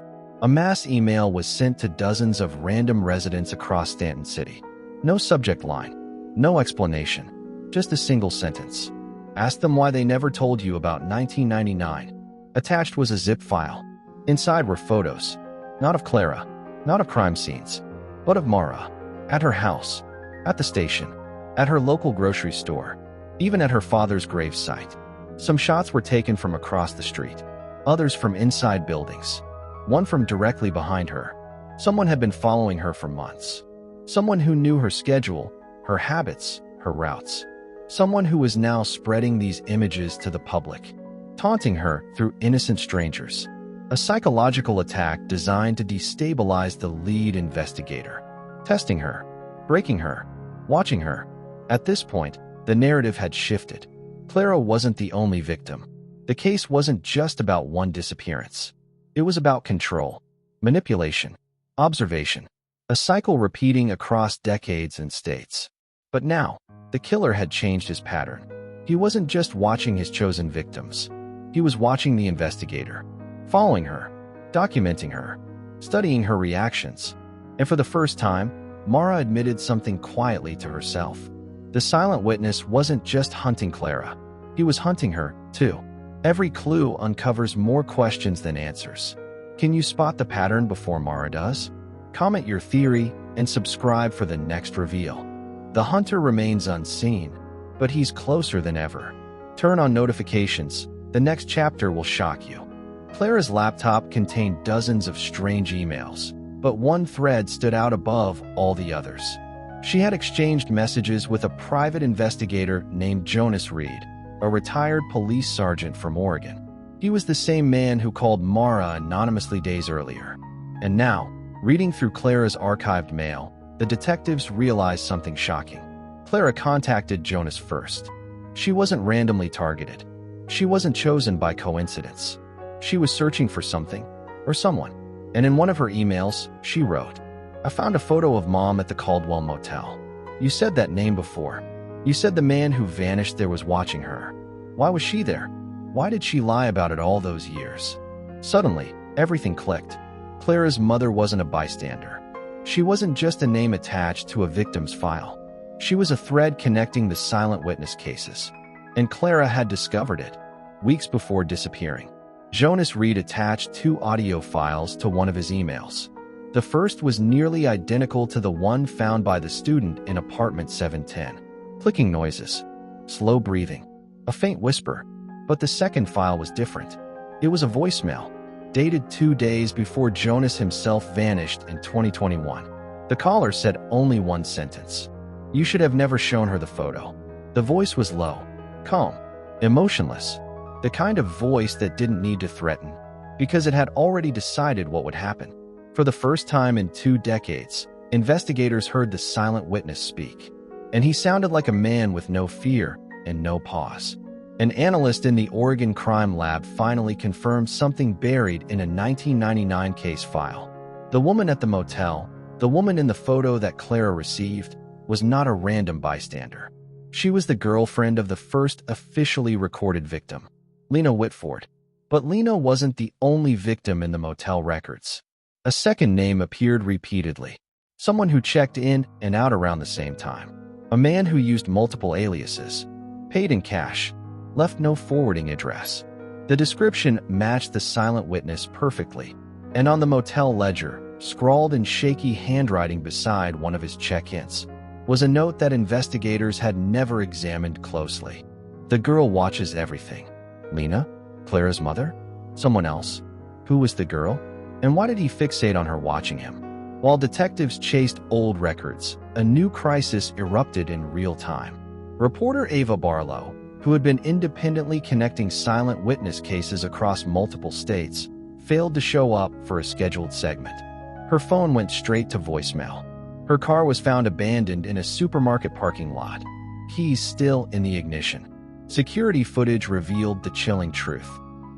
[SPEAKER 1] A mass email was sent to dozens of random residents across Stanton City. No subject line, no explanation, just a single sentence. Ask them why they never told you about 1999. Attached was a zip file. Inside were photos, not of Clara, not of crime scenes, but of Mara, at her house, at the station, at her local grocery store, even at her father's gravesite. Some shots were taken from across the street, others from inside buildings, one from directly behind her. Someone had been following her for months. Someone who knew her schedule, her habits, her routes. Someone who was now spreading these images to the public, taunting her through innocent strangers. A psychological attack designed to destabilize the lead investigator. Testing her, breaking her, watching her. At this point, the narrative had shifted. Clara wasn't the only victim. The case wasn't just about one disappearance. It was about control, manipulation, observation, a cycle repeating across decades and states. But now, the killer had changed his pattern. He wasn't just watching his chosen victims. He was watching the investigator, following her, documenting her, studying her reactions. And for the first time, Mara admitted something quietly to herself. The silent witness wasn't just hunting Clara. He was hunting her, too. Every clue uncovers more questions than answers. Can you spot the pattern before Mara does? Comment your theory and subscribe for the next reveal. The hunter remains unseen, but he's closer than ever. Turn on notifications. The next chapter will shock you. Clara's laptop contained dozens of strange emails, but one thread stood out above all the others. She had exchanged messages with a private investigator named Jonas Reed, a retired police sergeant from Oregon. He was the same man who called Mara anonymously days earlier. And now, reading through Clara's archived mail, the detectives realized something shocking. Clara contacted Jonas first. She wasn't randomly targeted. She wasn't chosen by coincidence. She was searching for something, or someone. And in one of her emails, she wrote, "I found a photo of Mom at the Caldwell Motel. You said that name before. You said the man who vanished there was watching her. Why was she there? Why did she lie about it all those years?" Suddenly, everything clicked. Clara's mother wasn't a bystander. She wasn't just a name attached to a victim's file. She was a thread connecting the silent witness cases. And Clara had discovered it, weeks before disappearing. Jonas Reed attached 2 audio files to one of his emails. The first was nearly identical to the one found by the student in apartment 710. Clicking noises, slow breathing, a faint whisper. But the second file was different. It was a voicemail, dated 2 days before Jonas himself vanished in 2021. The caller said only one sentence. "You should have never shown her the photo." The voice was low, calm, emotionless, the kind of voice that didn't need to threaten, because it had already decided what would happen. For the first time in 2 decades, investigators heard the silent witness speak, and he sounded like a man with no fear and no pause. An analyst in the Oregon Crime Lab finally confirmed something buried in a 1999 case file. The woman at the motel, the woman in the photo that Clara received, was not a random bystander. She was the girlfriend of the first officially recorded victim, Lena Whitford. But Lena wasn't the only victim in the motel records. A second name appeared repeatedly. Someone who checked in and out around the same time. A man who used multiple aliases, paid in cash, left no forwarding address. The description matched the silent witness perfectly, and on the motel ledger, scrawled in shaky handwriting beside one of his check-ins, was a note that investigators had never examined closely. "The girl watches everything." Lena? Clara's mother? Someone else? Who was the girl? And why did he fixate on her watching him? While detectives chased old records, a new crisis erupted in real time. Reporter Ava Barlow, who had been independently connecting silent witness cases across multiple states, failed to show up for a scheduled segment. Her phone went straight to voicemail. Her car was found abandoned in a supermarket parking lot, keys still in the ignition. Security footage revealed the chilling truth.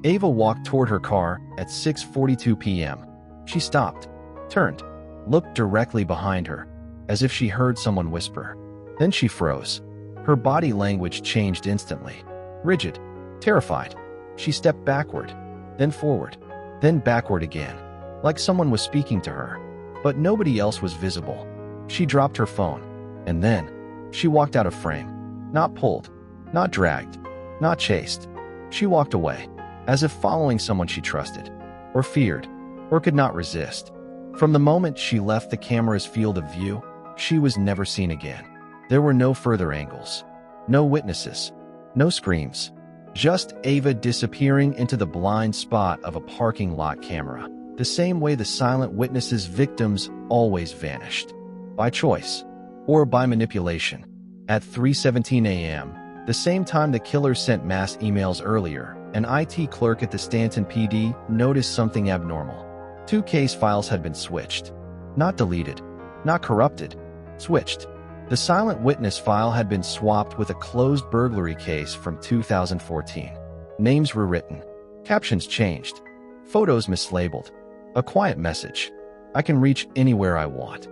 [SPEAKER 1] Ava walked toward her car at 6:42 p.m. She stopped, turned, looked directly behind her, as if she heard someone whisper. Then she froze. Her body language changed instantly. Rigid, terrified. She stepped backward, then forward, then backward again, like someone was speaking to her. But nobody else was visible. She dropped her phone, and then she walked out of frame. Not pulled, not dragged, not chased. She walked away, as if following someone she trusted, or feared, or could not resist. From the moment she left the camera's field of view, she was never seen again. There were no further angles, no witnesses, no screams, just Ava disappearing into the blind spot of a parking lot camera, the same way the silent witness's victims always vanished. By choice, or by manipulation. At 3:17 a.m., the same time the killer sent mass emails earlier, an IT clerk at the Stanton PD noticed something abnormal. 2 case files had been switched. Not deleted, not corrupted, switched. The silent witness file had been swapped with a closed burglary case from 2014. Names rewritten, captions changed, photos mislabeled. A quiet message: I can reach anywhere I want.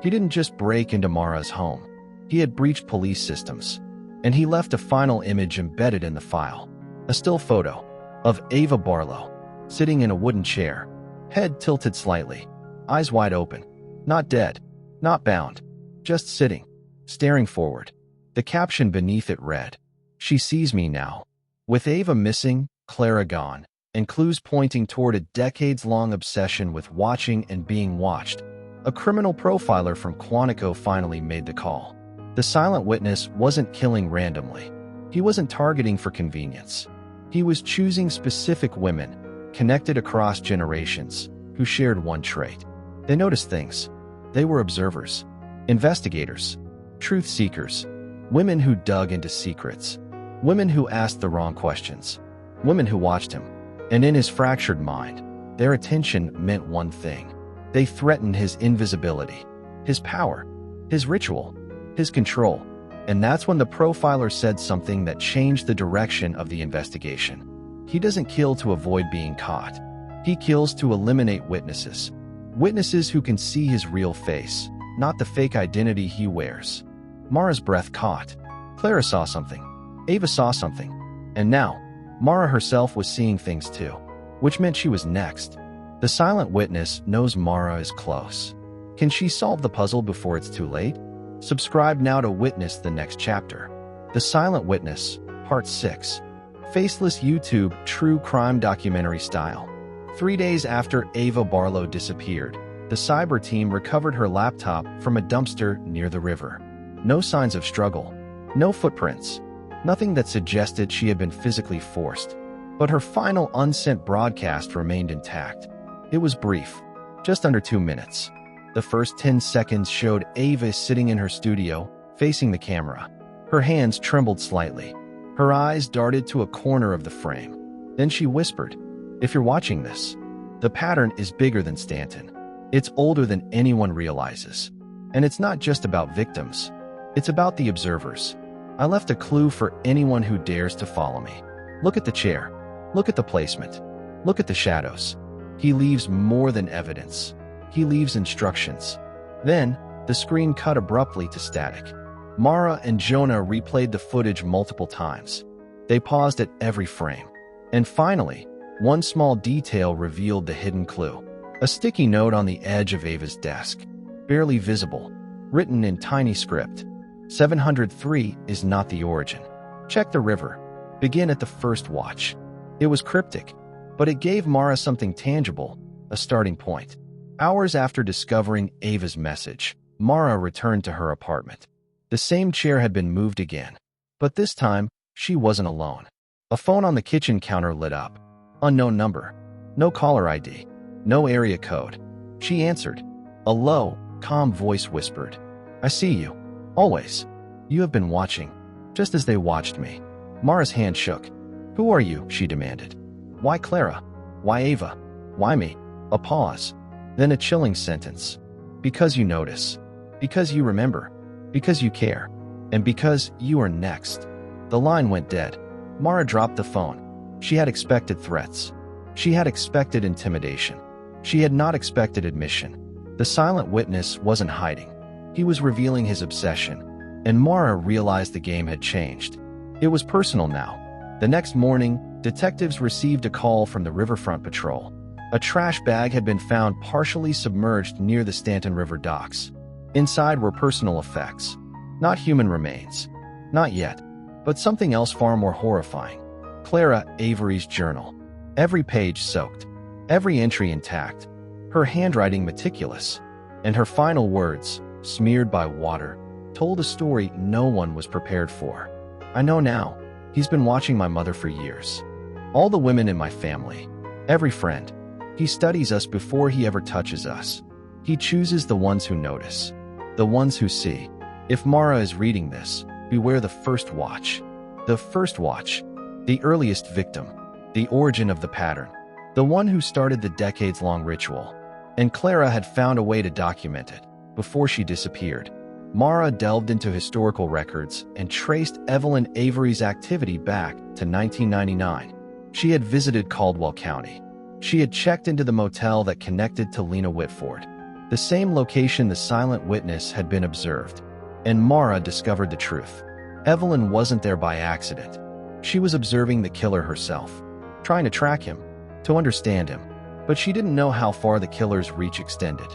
[SPEAKER 1] He didn't just break into Mara's home. He had breached police systems. And he left a final image embedded in the file. A still photo of Ava Barlow, sitting in a wooden chair, head tilted slightly, eyes wide open. Not dead, not bound, just sitting, staring forward. The caption beneath it read, "She sees me now." With Ava missing, Clara gone, and clues pointing toward a decades-long obsession with watching and being watched, a criminal profiler from Quantico finally made the call. The silent witness wasn't killing randomly. He wasn't targeting for convenience. He was choosing specific women, connected across generations, who shared one trait. They noticed things. They were observers, investigators, truth seekers, women who dug into secrets, women who asked the wrong questions, women who watched him. And in his fractured mind, their attention meant one thing. They threatened his invisibility, his power, his ritual, his control. And that's when the profiler said something that changed the direction of the investigation. He doesn't kill to avoid being caught. He kills to eliminate witnesses. Witnesses who can see his real face, not the fake identity he wears. Mara's breath caught. Clara saw something. Ava saw something. And now, Mara herself was seeing things too, which meant she was next. The silent witness knows Mara is close. Can she solve the puzzle before it's too late? Subscribe now to witness the next chapter. The Silent Witness, Part 6. Faceless YouTube true crime documentary style. 3 days after Ava Barlow disappeared, the cyber team recovered her laptop from a dumpster near the river. No signs of struggle, no footprints, nothing that suggested she had been physically forced. But her final unsent broadcast remained intact. It was brief, just under 2 minutes. The first 10 seconds showed Ava sitting in her studio, facing the camera. Her hands trembled slightly. Her eyes darted to a corner of the frame. Then she whispered, "If you're watching this, the pattern is bigger than Stanton. It's older than anyone realizes. And it's not just about victims. It's about the observers. I left a clue for anyone who dares to follow me. Look at the chair. Look at the placement. Look at the shadows. He leaves more than evidence. He leaves instructions." Then, the screen cut abruptly to static. Mara and Jonah replayed the footage multiple times. They paused at every frame. And finally, one small detail revealed the hidden clue. A sticky note on the edge of Ava's desk, barely visible, written in tiny script. 703 is not the origin. Check the river. Begin at the first watch. It was cryptic, but it gave Mara something tangible, a starting point. Hours after discovering Ava's message, Mara returned to her apartment. The same chair had been moved again, but this time, she wasn't alone. A phone on the kitchen counter lit up. Unknown number. No caller ID. No area code. She answered. A low, calm voice whispered, "I see you. Always. You have been watching, just as they watched me." Mara's hand shook. "Who are you?" she demanded. "Why Clara? Why Ava? Why me?" A pause. Then a chilling sentence. "Because you notice. Because you remember. Because you care. And because you are next." The line went dead. Mara dropped the phone. She had expected threats. She had expected intimidation. She had not expected admission. The silent witness wasn't hiding. He was revealing his obsession, And Mara realized the game had changed. It was personal now. The next morning, detectives received a call from the Riverfront Patrol. A trash bag had been found partially submerged near the Stanton River docks. Inside were personal effects. Not human remains. Not yet. But something else far more horrifying. Clara Avery's journal. Every page soaked. Every entry intact. Her handwriting meticulous. And her final words, smeared by water, told a story no one was prepared for. I know now. He's been watching my mother for years. All the women in my family. Every friend. He studies us before he ever touches us. He chooses the ones who notice. The ones who see. If Mara is reading this, beware the first watch. The first watch. The earliest victim. The origin of the pattern. The one who started the decades-long ritual. And Clara had found a way to document it before she disappeared. Mara delved into historical records and traced Evelyn Avery's activity back to 1999. She had visited Caldwell County. She had checked into the motel that connected to Lena Whitford, the same location the silent witness had been observed. And Mara discovered the truth. Evelyn wasn't there by accident. She was observing the killer herself, trying to track him, to understand him. But she didn't know how far the killer's reach extended.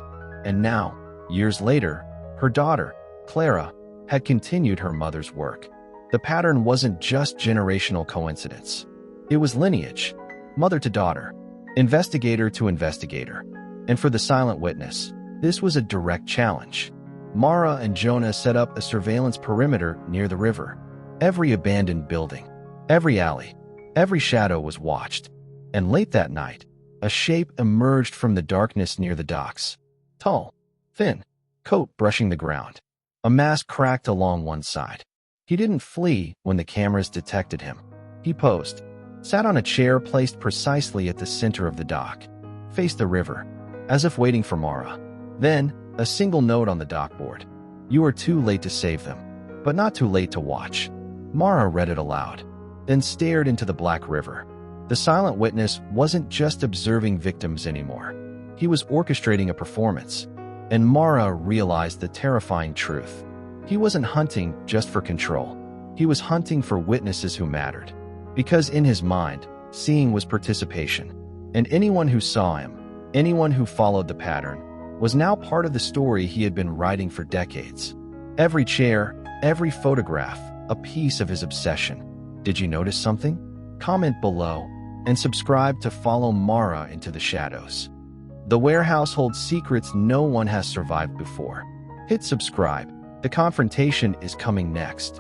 [SPEAKER 1] And now, years later, her daughter, Clara, had continued her mother's work. The pattern wasn't just generational coincidence. It was lineage, mother to daughter, investigator to investigator. And for the silent witness, this was a direct challenge. Mara and Jonah set up a surveillance perimeter near the river. Every abandoned building, every alley, every shadow was watched. And late that night, a shape emerged from the darkness near the docks. Tall, thin, coat brushing the ground. A mask cracked along one side. He didn't flee when the cameras detected him. He posed, sat on a chair placed precisely at the center of the dock, faced the river, as if waiting for Mara. Then, a single note on the dockboard. You are too late to save them, but not too late to watch. Mara read it aloud, then stared into the black river. The silent witness wasn't just observing victims anymore. He was orchestrating a performance. And Mara realized the terrifying truth. He wasn't hunting just for control. He was hunting for witnesses who mattered. Because in his mind, seeing was participation. And anyone who saw him, anyone who followed the pattern, was now part of the story he had been writing for decades. Every chair, every photograph, a piece of his obsession. Did you notice something? Comment below and subscribe to follow Mara into the shadows. The warehouse holds secrets no one has survived before. Hit subscribe. The confrontation is coming next.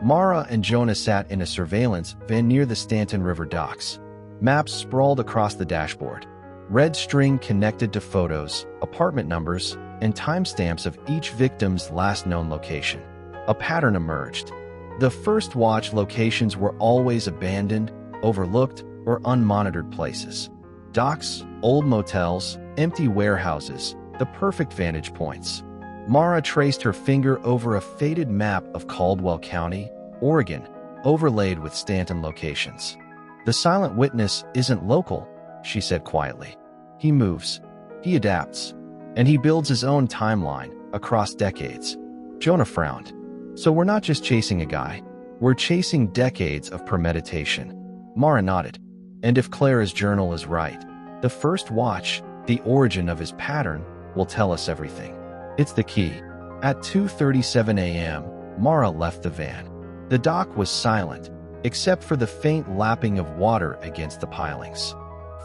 [SPEAKER 1] Mara and Jonah sat in a surveillance van near the Stanton River docks. Maps sprawled across the dashboard. Red string connected to photos, apartment numbers, and timestamps of each victim's last known location. A pattern emerged. The first watch locations were always abandoned, overlooked, or unmonitored places. Docks, old motels, empty warehouses, the perfect vantage points. Mara traced her finger over a faded map of Caldwell County, Oregon, overlaid with Stanton locations. The silent witness isn't local, she said quietly. He moves, he adapts, and he builds his own timeline across decades. Jonah frowned. So we're not just chasing a guy, we're chasing decades of premeditation. Mara nodded. And if Clara's journal is right, the first watch, the origin of his pattern, will tell us everything. It's the key. At 2:37 a.m., Mara left the van. The dock was silent, except for the faint lapping of water against the pilings.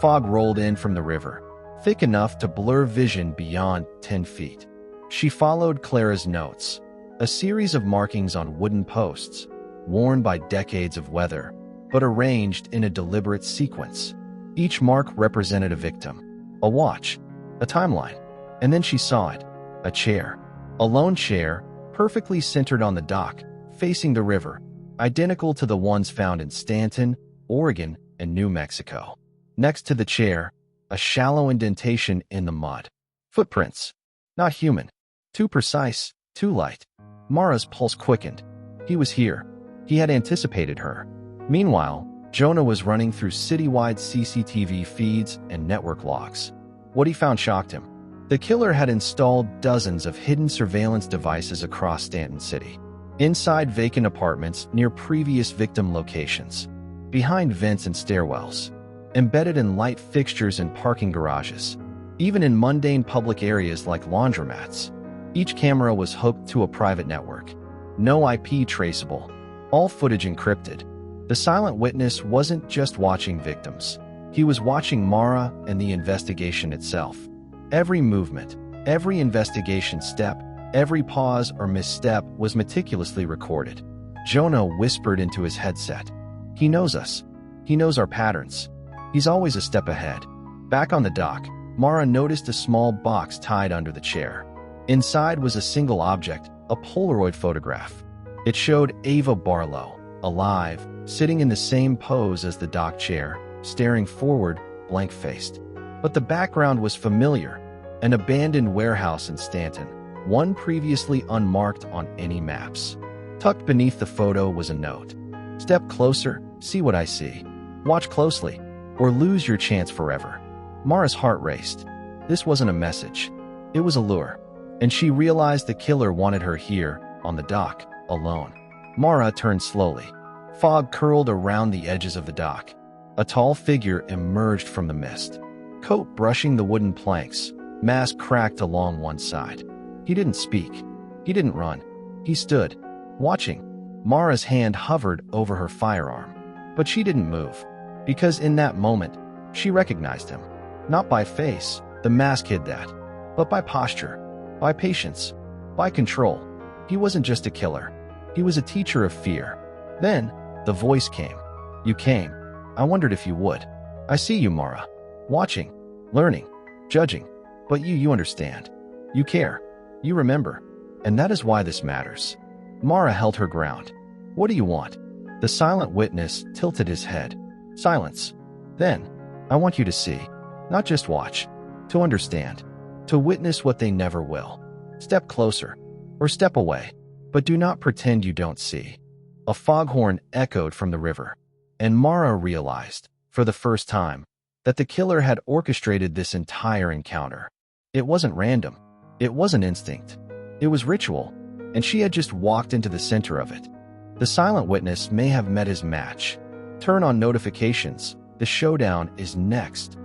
[SPEAKER 1] Fog rolled in from the river, thick enough to blur vision beyond 10 feet. She followed Clara's notes, a series of markings on wooden posts, worn by decades of weather, but arranged in a deliberate sequence. Each mark represented a victim, a watch, a timeline. And then she saw it, a chair, a lone chair, perfectly centered on the dock, facing the river, identical to the ones found in Stanton, Oregon, and New Mexico. Next to the chair, a shallow indentation in the mud. Footprints. Not human. Too precise, too light. Mara's pulse quickened. He was here. He had anticipated her. Meanwhile, Jonah was running through citywide CCTV feeds and network logs. What he found shocked him. The killer had installed dozens of hidden surveillance devices across Stanton City. Inside vacant apartments near previous victim locations, behind vents and stairwells, embedded in light fixtures and parking garages, even in mundane public areas like laundromats. Each camera was hooked to a private network. No IP traceable, all footage encrypted. The silent witness wasn't just watching victims. He was watching Mara and the investigation itself. Every movement, every investigation step, every pause or misstep was meticulously recorded. Jonah whispered into his headset. He knows us. He knows our patterns. He's always a step ahead. Back on the dock, Mara noticed a small box tied under the chair. Inside was a single object, a Polaroid photograph. It showed Ava Barlow, alive, sitting in the same pose as the dock chair, staring forward, blank-faced. But the background was familiar, an abandoned warehouse in Stanton, one previously unmarked on any maps. Tucked beneath the photo was a note. Step closer, see what I see. Watch closely, or lose your chance forever. Mara's heart raced. This wasn't a message. It was a lure. And she realized the killer wanted her here, on the dock, alone. Mara turned slowly. Fog curled around the edges of the dock. A tall figure emerged from the mist. Coat brushing the wooden planks, mask cracked along one side. He didn't speak. He didn't run. He stood, watching. Mara's hand hovered over her firearm. But she didn't move. Because in that moment, she recognized him. Not by face, the mask hid that. But by posture, by patience, by control. He wasn't just a killer. He was a teacher of fear. Then, the voice came. You came. I wondered if you would. I see you, Mara. Watching, learning, judging. But you understand. You care. You remember. And that is why this matters. Mara held her ground. What do you want? The silent witness tilted his head. Silence. Then, I want you to see. Not just watch. To understand. To witness what they never will. Step closer. Or step away. But do not pretend you don't see. A foghorn echoed from the river. And Mara realized, for the first time, that the killer had orchestrated this entire encounter. It wasn't random. It wasn't instinct. It was ritual, and she had just walked into the center of it. The silent witness may have met his match. Turn on notifications. The showdown is next.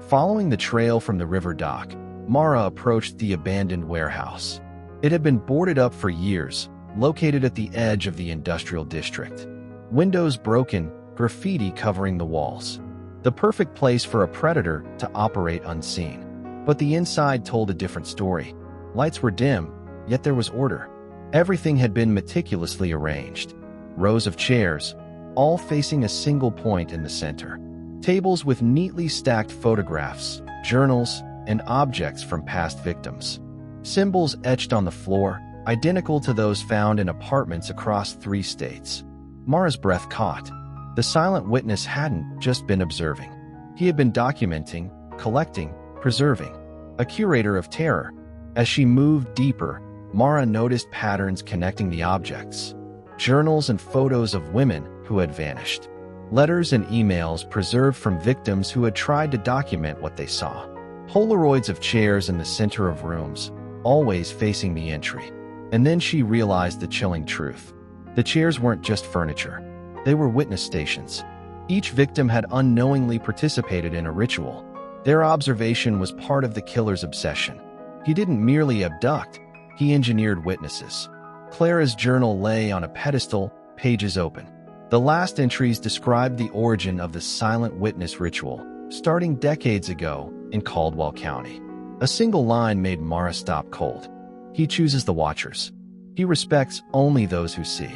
[SPEAKER 1] Following the trail from the river dock, Mara approached the abandoned warehouse. It had been boarded up for years, located at the edge of the industrial district. Windows broken, graffiti covering the walls. The perfect place for a predator to operate unseen. But the inside told a different story. Lights were dim, yet there was order. Everything had been meticulously arranged. Rows of chairs, all facing a single point in the center. Tables with neatly stacked photographs, journals, and objects from past victims. Symbols etched on the floor, identical to those found in apartments across 3 states. Mara's breath caught. The silent witness hadn't just been observing. He had been documenting, collecting, preserving. A curator of terror. As she moved deeper, Mara noticed patterns connecting the objects. Journals and photos of women who had vanished. Letters and emails preserved from victims who had tried to document what they saw. Polaroids of chairs in the center of rooms, always facing the entry. And then she realized the chilling truth. The chairs weren't just furniture. They were witness stations. Each victim had unknowingly participated in a ritual. Their observation was part of the killer's obsession. He didn't merely abduct, he engineered witnesses. Clara's journal lay on a pedestal, pages open. The last entries described the origin of the silent witness ritual, starting decades ago in Caldwell County. A single line made Mara stop cold. He chooses the watchers. He respects only those who see.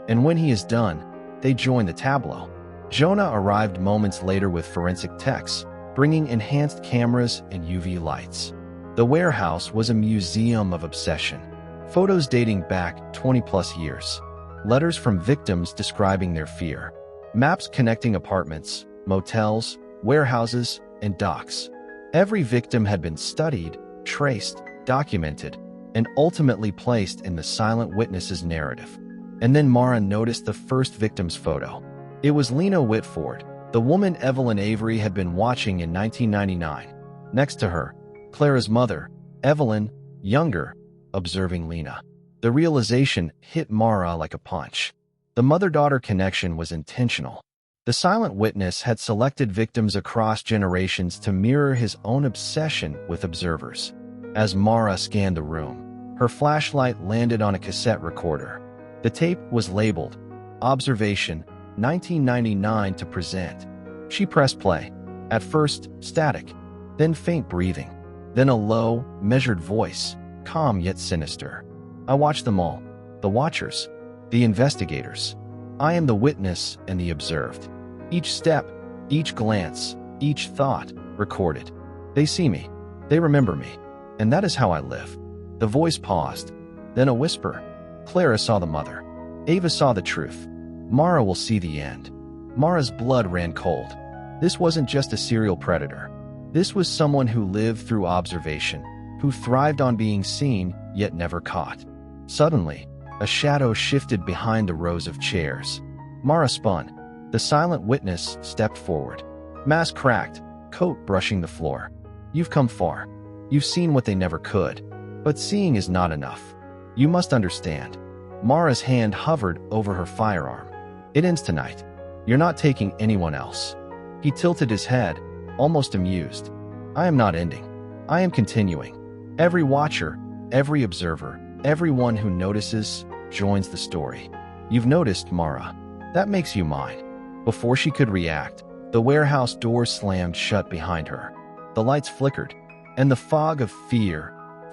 [SPEAKER 1] And when he is done, they join the tableau. Jonah arrived moments later with forensic techs, bringing enhanced cameras and UV lights. The warehouse was a museum of obsession. Photos dating back 20-plus years. Letters from victims describing their fear. Maps connecting apartments, motels, warehouses, and docks. Every victim had been studied, traced, documented, and ultimately placed in the silent witness's narrative. And then Mara noticed the first victim's photo. It was Lena Whitford, the woman Evelyn Avery had been watching in 1999. Next to her, Clara's mother, Evelyn, younger, observing Lena. The realization hit Mara like a punch. The mother-daughter connection was intentional. The silent witness had selected victims across generations to mirror his own obsession with observers. As Mara scanned the room, her flashlight landed on a cassette recorder. The tape was labeled, "Observation, 1999 to present." She pressed play. At first, static, then faint breathing, then a low, measured voice, calm yet sinister. "I watched them all. The watchers, the investigators. I am the witness and the observed. Each step, each glance, each thought, recorded. They see me. They remember me. And that is how I live." The voice paused. Then a whisper. Clara saw the mother. Ava saw the truth. Mara will see the end. Mara's blood ran cold. This wasn't just a serial predator. This was someone who lived through observation, who thrived on being seen, yet never caught. Suddenly, a shadow shifted behind the rows of chairs. Mara spun. The silent witness stepped forward. Mask cracked, coat brushing the floor. "You've come far. You've seen what they never could. But seeing is not enough. You must understand." Mara's hand hovered over her firearm. "It ends tonight. You're not taking anyone else." He tilted his head, almost amused. "I am not ending. I am continuing. Every watcher, every observer, everyone who notices, joins the story. You've noticed, Mara. That makes you mine." Before she could react, the warehouse door slammed shut behind her. The lights flickered, and the fog of fear,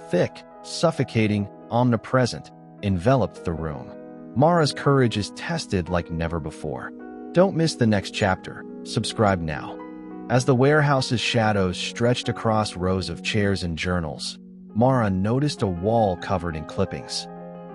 [SPEAKER 1] thick, suffocating, omnipresent, enveloped the room. Mara's courage is tested like never before. Don't miss the next chapter. Subscribe now. As the warehouse's shadows stretched across rows of chairs and journals, Mara noticed a wall covered in clippings.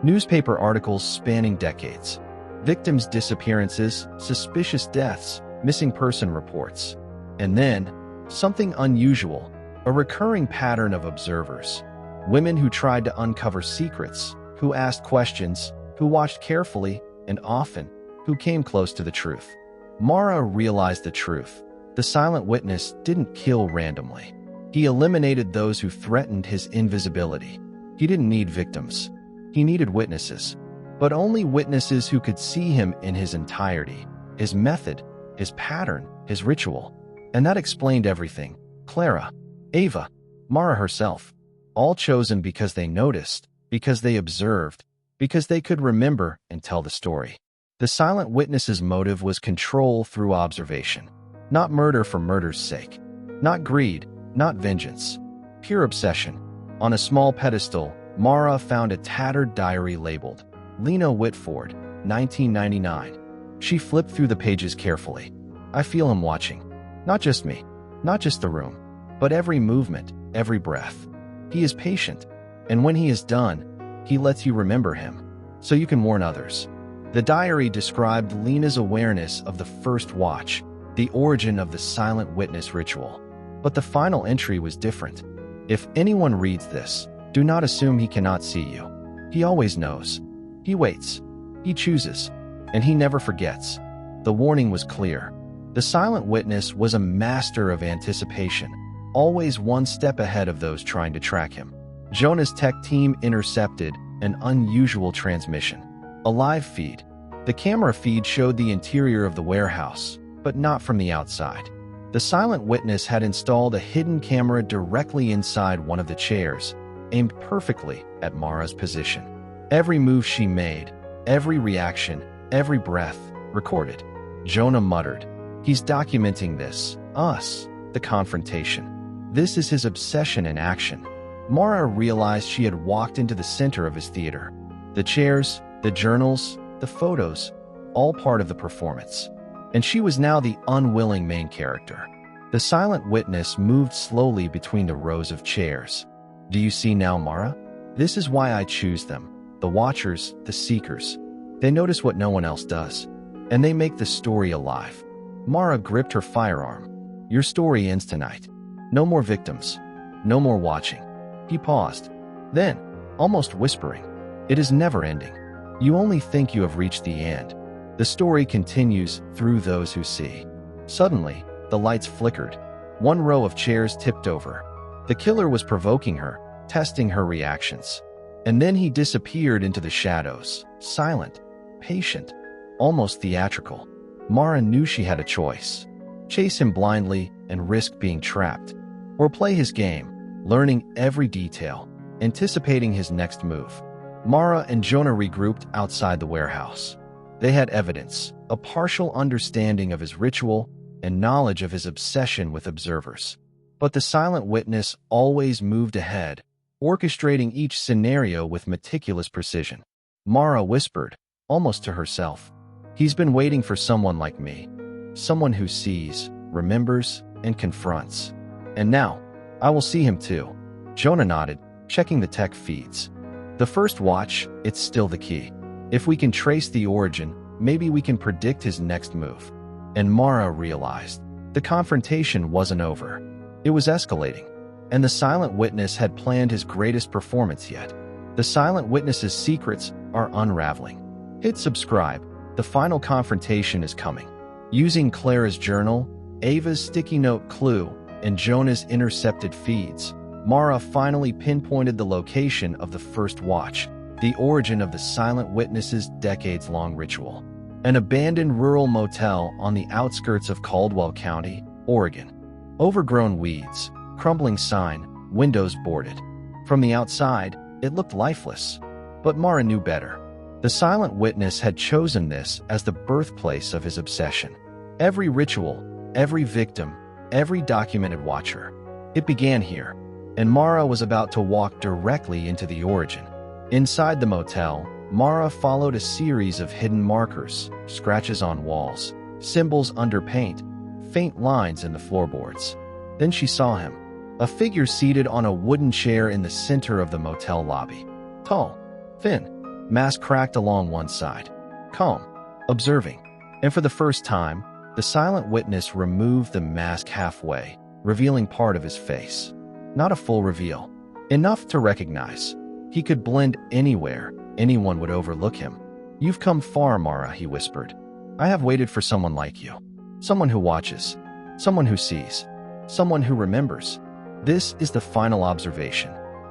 [SPEAKER 1] Newspaper articles spanning decades. Victims' disappearances, suspicious deaths, missing person reports. And then, something unusual, a recurring pattern of observers. Women who tried to uncover secrets, who asked questions, who watched carefully, and often, who came close to the truth. Mara realized the truth. The silent witness didn't kill randomly. He eliminated those who threatened his invisibility. He didn't need victims. He needed witnesses. But only witnesses who could see him in his entirety, his method, his pattern, his ritual. And that explained everything. Clara, Ava, Mara herself, all chosen because they noticed, because they observed, because they could remember and tell the story. The silent witness's motive was control through observation. Not murder for murder's sake. Not greed, not vengeance. Pure obsession. On a small pedestal, Mara found a tattered diary labeled, Lena Whitford, 1999. She flipped through the pages carefully. "I feel him watching. Not just me, not just the room, but every movement, every breath. He is patient, and when he is done, he lets you remember him, so you can warn others." The diary described Lena's awareness of the first watch, the origin of the silent witness ritual. But the final entry was different. "If anyone reads this, do not assume he cannot see you. He always knows. He waits. He chooses. And he never forgets." The warning was clear. The silent witness was a master of anticipation, always one step ahead of those trying to track him. Jonah's tech team intercepted an unusual transmission. A live feed. The camera feed showed the interior of the warehouse, but not from the outside. The silent witness had installed a hidden camera directly inside one of the chairs, aimed perfectly at Mara's position. Every move she made, every reaction, every breath, recorded. Jonah muttered, "He's documenting this, us, the confrontation. This is his obsession in action." Mara realized she had walked into the center of his theater. The chairs, the journals, the photos, all part of the performance. And she was now the unwilling main character. The silent witness moved slowly between the rows of chairs. "Do you see now, Mara? This is why I choose them. The watchers, the seekers. They notice what no one else does. And they make the story alive." Mara gripped her firearm. "Your story ends tonight. No more victims. No more watching." He paused. Then, almost whispering, "It is never ending. You only think you have reached the end. The story continues through those who see." Suddenly, the lights flickered. One row of chairs tipped over. The killer was provoking her, testing her reactions. And then he disappeared into the shadows, silent, patient, almost theatrical. Mara knew she had a choice: chase him blindly and risk being trapped, or play his game, learning every detail, anticipating his next move. Mara and Jonah regrouped outside the warehouse. They had evidence, a partial understanding of his ritual, and knowledge of his obsession with observers. But the silent witness always moved ahead, orchestrating each scenario with meticulous precision. Mara whispered, almost to herself, "He's been waiting for someone like me, someone who sees, remembers, and confronts. And now, I will see him too." Jonah nodded, checking the tech feeds. "The first watch, it's still the key. If we can trace the origin, maybe we can predict his next move." And Mara realized the confrontation wasn't over. It was escalating, and the silent witness had planned his greatest performance yet. The silent witness's secrets are unraveling. Hit subscribe. The final confrontation is coming. Using Clara's journal, Ava's sticky note clue, and Jonah's intercepted feeds, Mara finally pinpointed the location of the first watch, the origin of the silent witness's decades-long ritual. An abandoned rural motel on the outskirts of Caldwell County, Oregon. Overgrown weeds, crumbling sign, windows boarded. From the outside, it looked lifeless. But Mara knew better. The silent witness had chosen this as the birthplace of his obsession. Every ritual, every victim, every documented watcher. It began here, and Mara was about to walk directly into the origin. Inside the motel, Mara followed a series of hidden markers, scratches on walls, symbols under paint, faint lines in the floorboards. Then she saw him, a figure seated on a wooden chair in the center of the motel lobby. Tall, thin, mask cracked along one side. Calm, observing. And for the first time, the silent witness removed the mask halfway, revealing part of his face. Not a full reveal. Enough to recognize. He could blend anywhere. Anyone would overlook him. "You've come far, Mara," he whispered. "I have waited for someone like you. Someone who watches. Someone who sees. Someone who remembers." This is the final observation.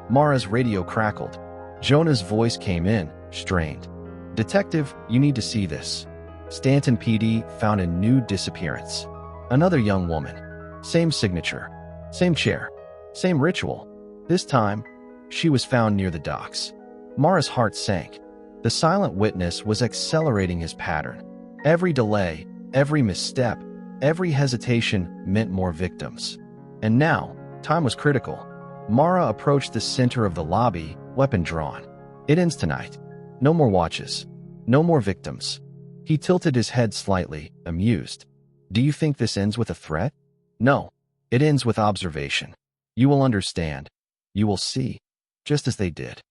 [SPEAKER 1] Mara's radio crackled. Jonah's voice came in, strained. "Detective, you need to see this." Stanton PD found a new disappearance. Another young woman. Same signature. Same chair. Same ritual. This time, she was found near the docks. Mara's heart sank. The silent witness was accelerating his pattern. Every delay, every misstep, every hesitation meant more victims. And now, time was critical. Mara approached the center of the lobby, weapon drawn. "It ends tonight. No more watches. No more victims." He tilted his head slightly, amused. "Do you think this ends with a threat?" "No. It ends with observation. You will understand. You will see. Just as they did."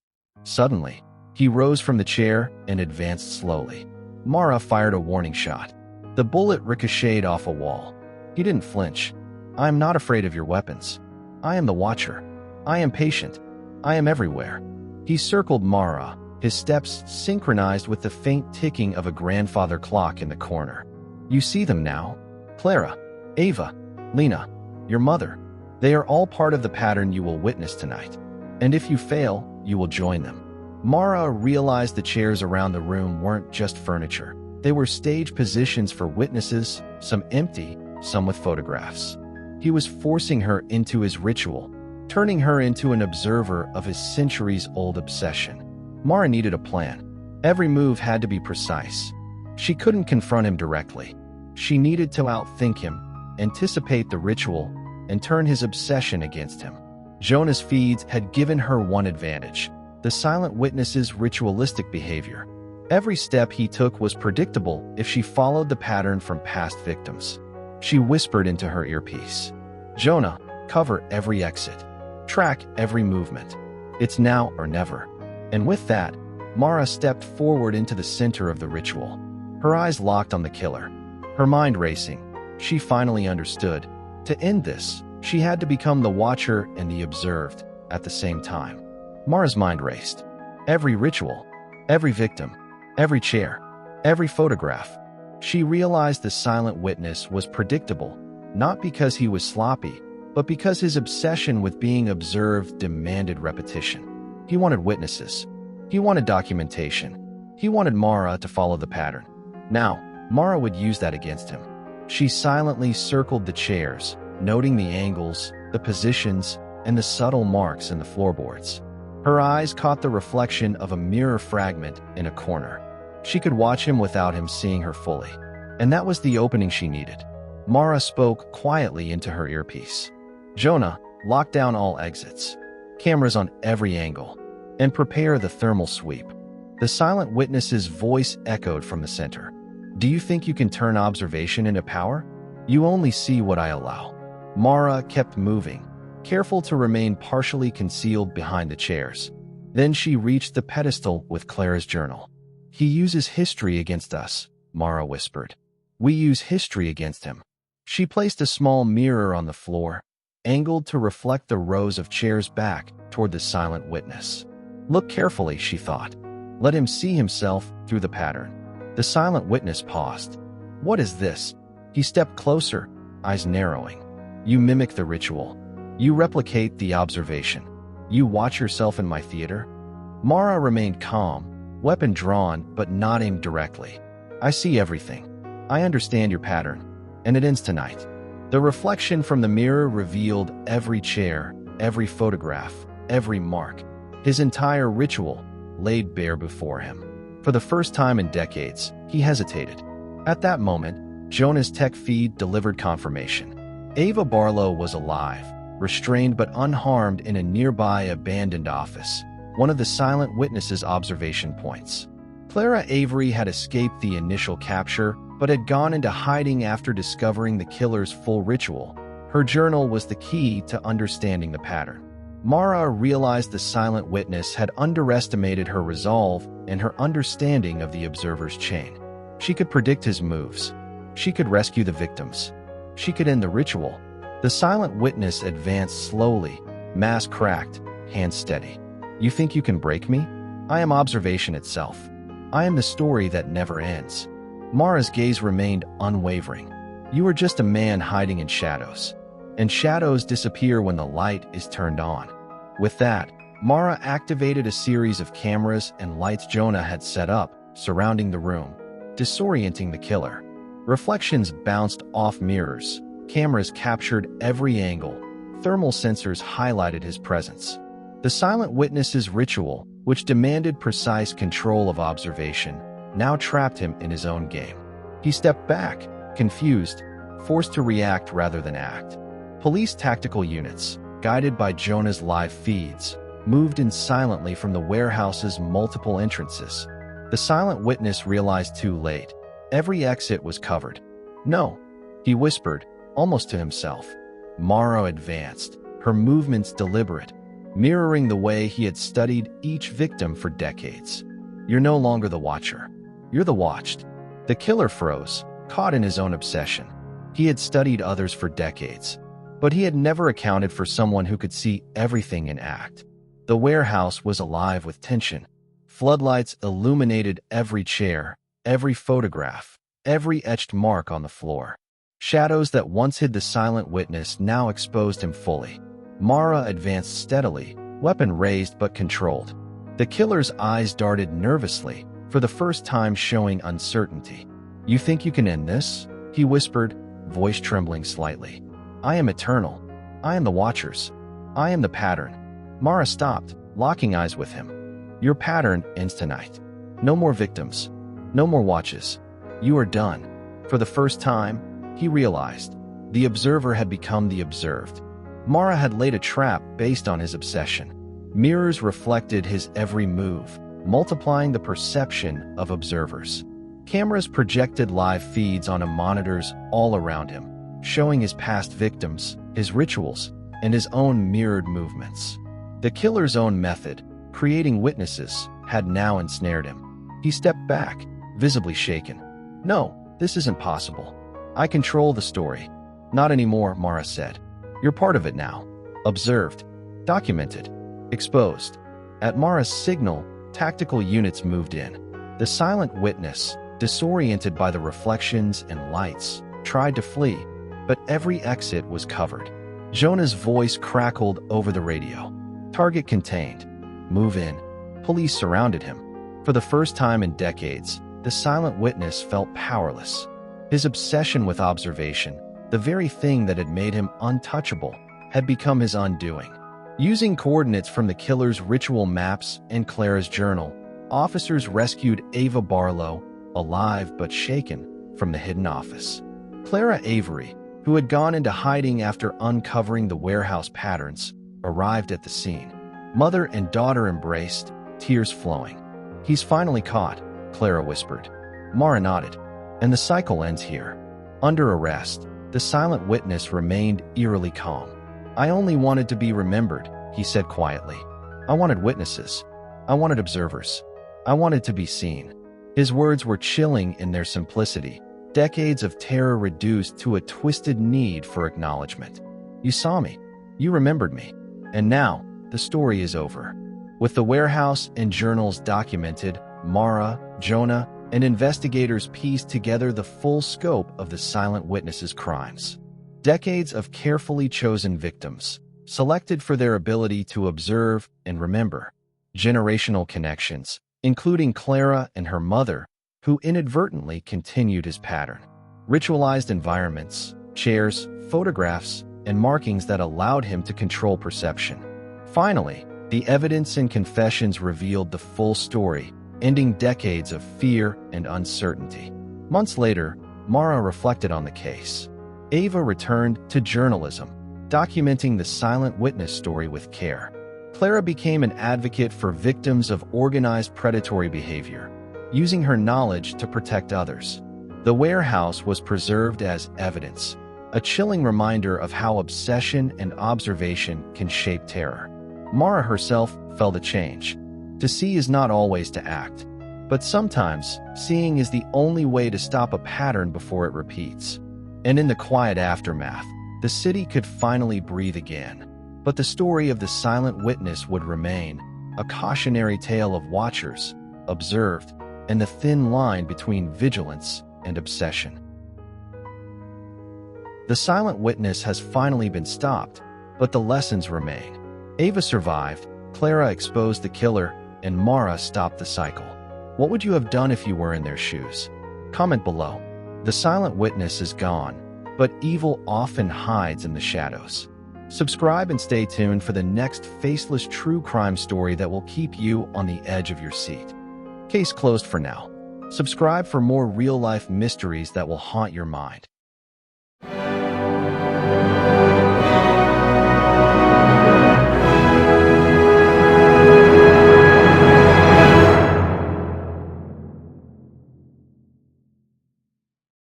[SPEAKER 1] Suddenly, he rose from the chair and advanced slowly. Mara fired a warning shot. The bullet ricocheted off a wall. He didn't flinch. "I am not afraid of your weapons. I am the watcher. I am patient. I am everywhere." He circled Mara, his steps synchronized with the faint ticking of a grandfather clock in the corner. "You see them now? Clara, Ava, Lena, your mother. They are all part of the pattern you will witness tonight. And if you fail, you will join them." Mara realized the chairs around the room weren't just furniture. They were stage positions for witnesses, some empty, some with photographs. He was forcing her into his ritual, turning her into an observer of his centuries-old obsession. Mara needed a plan. Every move had to be precise. She couldn't confront him directly. She needed to outthink him, anticipate the ritual, and turn his obsession against him. Jonah's feeds had given her one advantage: the silent witness's ritualistic behavior. Every step he took was predictable if she followed the pattern from past victims. She whispered into her earpiece, "Jonah, cover every exit. Track every movement. It's now or never." And with that, Mara stepped forward into the center of the ritual. Her eyes locked on the killer. Her mind racing. She finally understood. To end this, she had to become the watcher and the observed at the same time. Mara's mind raced. Every ritual, every victim, every chair, every photograph. She realized the silent witness was predictable, not because he was sloppy, but because his obsession with being observed demanded repetition. He wanted witnesses, He wanted documentation. He wanted Mara to follow the pattern. Now, Mara would use that against him. She silently circled the chairs, noting the angles, the positions, and the subtle marks in the floorboards. Her eyes caught the reflection of a mirror fragment in a corner. She could watch him without him seeing her fully. And that was the opening she needed. Mara spoke quietly into her earpiece. "Jonah, lock down all exits. Cameras on every angle. And prepare the thermal sweep." The silent witness's voice echoed from the center. "Do you think you can turn observation into power? You only see what I allow." Mara kept moving, careful to remain partially concealed behind the chairs. Then she reached the pedestal with Clara's journal. "He uses history against us," Mara whispered. "We use history against him." She placed a small mirror on the floor, angled to reflect the rows of chairs back toward the silent witness. "Look carefully," she thought. "Let him see himself through the pattern." The silent witness paused. "What is this?" He stepped closer, eyes narrowing. "You mimic the ritual. You replicate the observation. You watch yourself in my theater?" Mara remained calm, weapon drawn but not aimed directly. "I see everything. I understand your pattern, and it ends tonight." The reflection from the mirror revealed every chair, every photograph, every mark. His entire ritual laid bare before him. For the first time in decades, he hesitated. At that moment, Jonah's tech feed delivered confirmation. Ava Barlow was alive, restrained but unharmed in a nearby abandoned office, one of the silent witness's observation points. Clara Avery had escaped the initial capture, but had gone into hiding after discovering the killer's full ritual. Her journal was the key to understanding the pattern. Mara realized the silent witness had underestimated her resolve and her understanding of the observer's chain. She could predict his moves. She could rescue the victims. She could end the ritual. The silent witness advanced slowly, mask cracked, hand steady. "You think you can break me? I am observation itself. I am the story that never ends." Mara's gaze remained unwavering. "You are just a man hiding in shadows. And shadows disappear when the light is turned on." With that, Mara activated a series of cameras and lights Jonah had set up, surrounding the room, disorienting the killer. Reflections bounced off mirrors. Cameras captured every angle. Thermal sensors highlighted his presence. The silent witness's ritual, which demanded precise control of observation, now trapped him in his own game. He stepped back, confused, forced to react rather than act. Police tactical units, guided by Jonah's live feeds, moved in silently from the warehouse's multiple entrances. The silent witness realized too late. Every exit was covered. "No," he whispered, almost to himself. Mara advanced, her movements deliberate, mirroring the way he had studied each victim for decades. "You're no longer the watcher. You're the watched." The killer froze, caught in his own obsession. He had studied others for decades, but he had never accounted for someone who could see everything in act. The warehouse was alive with tension. Floodlights illuminated every chair, every photograph, every etched mark on the floor. Shadows that once hid the silent witness now exposed him fully. Mara advanced steadily, weapon raised but controlled. The killer's eyes darted nervously, for the first time showing uncertainty. "You think you can end this?" he whispered, voice trembling slightly. "I am eternal. I am the Watchers. I am the pattern." Mara stopped, locking eyes with him. "Your pattern ends tonight. No more victims. No more watches. You are done." For the first time, he realized the observer had become the observed. Mara had laid a trap based on his obsession. Mirrors reflected his every move, multiplying the perception of observers. Cameras projected live feeds onto monitors all around him, showing his past victims, his rituals, and his own mirrored movements. The killer's own method, creating witnesses, had now ensnared him. He stepped back, visibly shaken. "No, this isn't possible. I control the story." "Not anymore," Mara said. "You're part of it now. Observed, documented, exposed." At Mara's signal, tactical units moved in. The silent witness, disoriented by the reflections and lights, tried to flee, but every exit was covered. Jonah's voice crackled over the radio. "Target contained. Move in." Police surrounded him. For the first time in decades, the silent witness felt powerless. His obsession with observation, the very thing that had made him untouchable, had become his undoing. Using coordinates from the killer's ritual maps and Clara's journal, officers rescued Ava Barlow, alive but shaken, from the hidden office. Clara Avery, who had gone into hiding after uncovering the warehouse patterns, arrived at the scene. Mother and daughter embraced, tears flowing. "He's finally caught," Clara whispered. Mara nodded. "And the cycle ends here." Under arrest, the silent witness remained eerily calm. "I only wanted to be remembered," he said quietly. "I wanted witnesses. I wanted observers. I wanted to be seen." His words were chilling in their simplicity, decades of terror reduced to a twisted need for acknowledgement. "You saw me. You remembered me. And now, the story is over." With the warehouse and journals documented, Mara, Jonah, and investigators pieced together the full scope of the silent witness's crimes. Decades of carefully chosen victims, selected for their ability to observe and remember. Generational connections, including Clara and her mother, who inadvertently continued his pattern. Ritualized environments, chairs, photographs, and markings that allowed him to control perception. Finally, the evidence and confessions revealed the full story, ending decades of fear and uncertainty. Months later, Mara reflected on the case. Ava returned to journalism, documenting the silent witness story with care. Clara became an advocate for victims of organized predatory behavior, using her knowledge to protect others. The warehouse was preserved as evidence, a chilling reminder of how obsession and observation can shape terror. Mara herself felt a change. To see is not always to act, but sometimes seeing is the only way to stop a pattern before it repeats. And in the quiet aftermath, the city could finally breathe again. But the story of the silent witness would remain, a cautionary tale of watchers, observed, and the thin line between vigilance and obsession. The silent witness has finally been stopped, but the lessons remain. Ava survived, Clara exposed the killer, and Mara stopped the cycle. What would you have done if you were in their shoes? Comment below. The silent witness is gone, but evil often hides in the shadows. Subscribe and stay tuned for the next faceless true crime story that will keep you on the edge of your seat. Case closed for now. Subscribe for more real-life mysteries that will haunt your mind.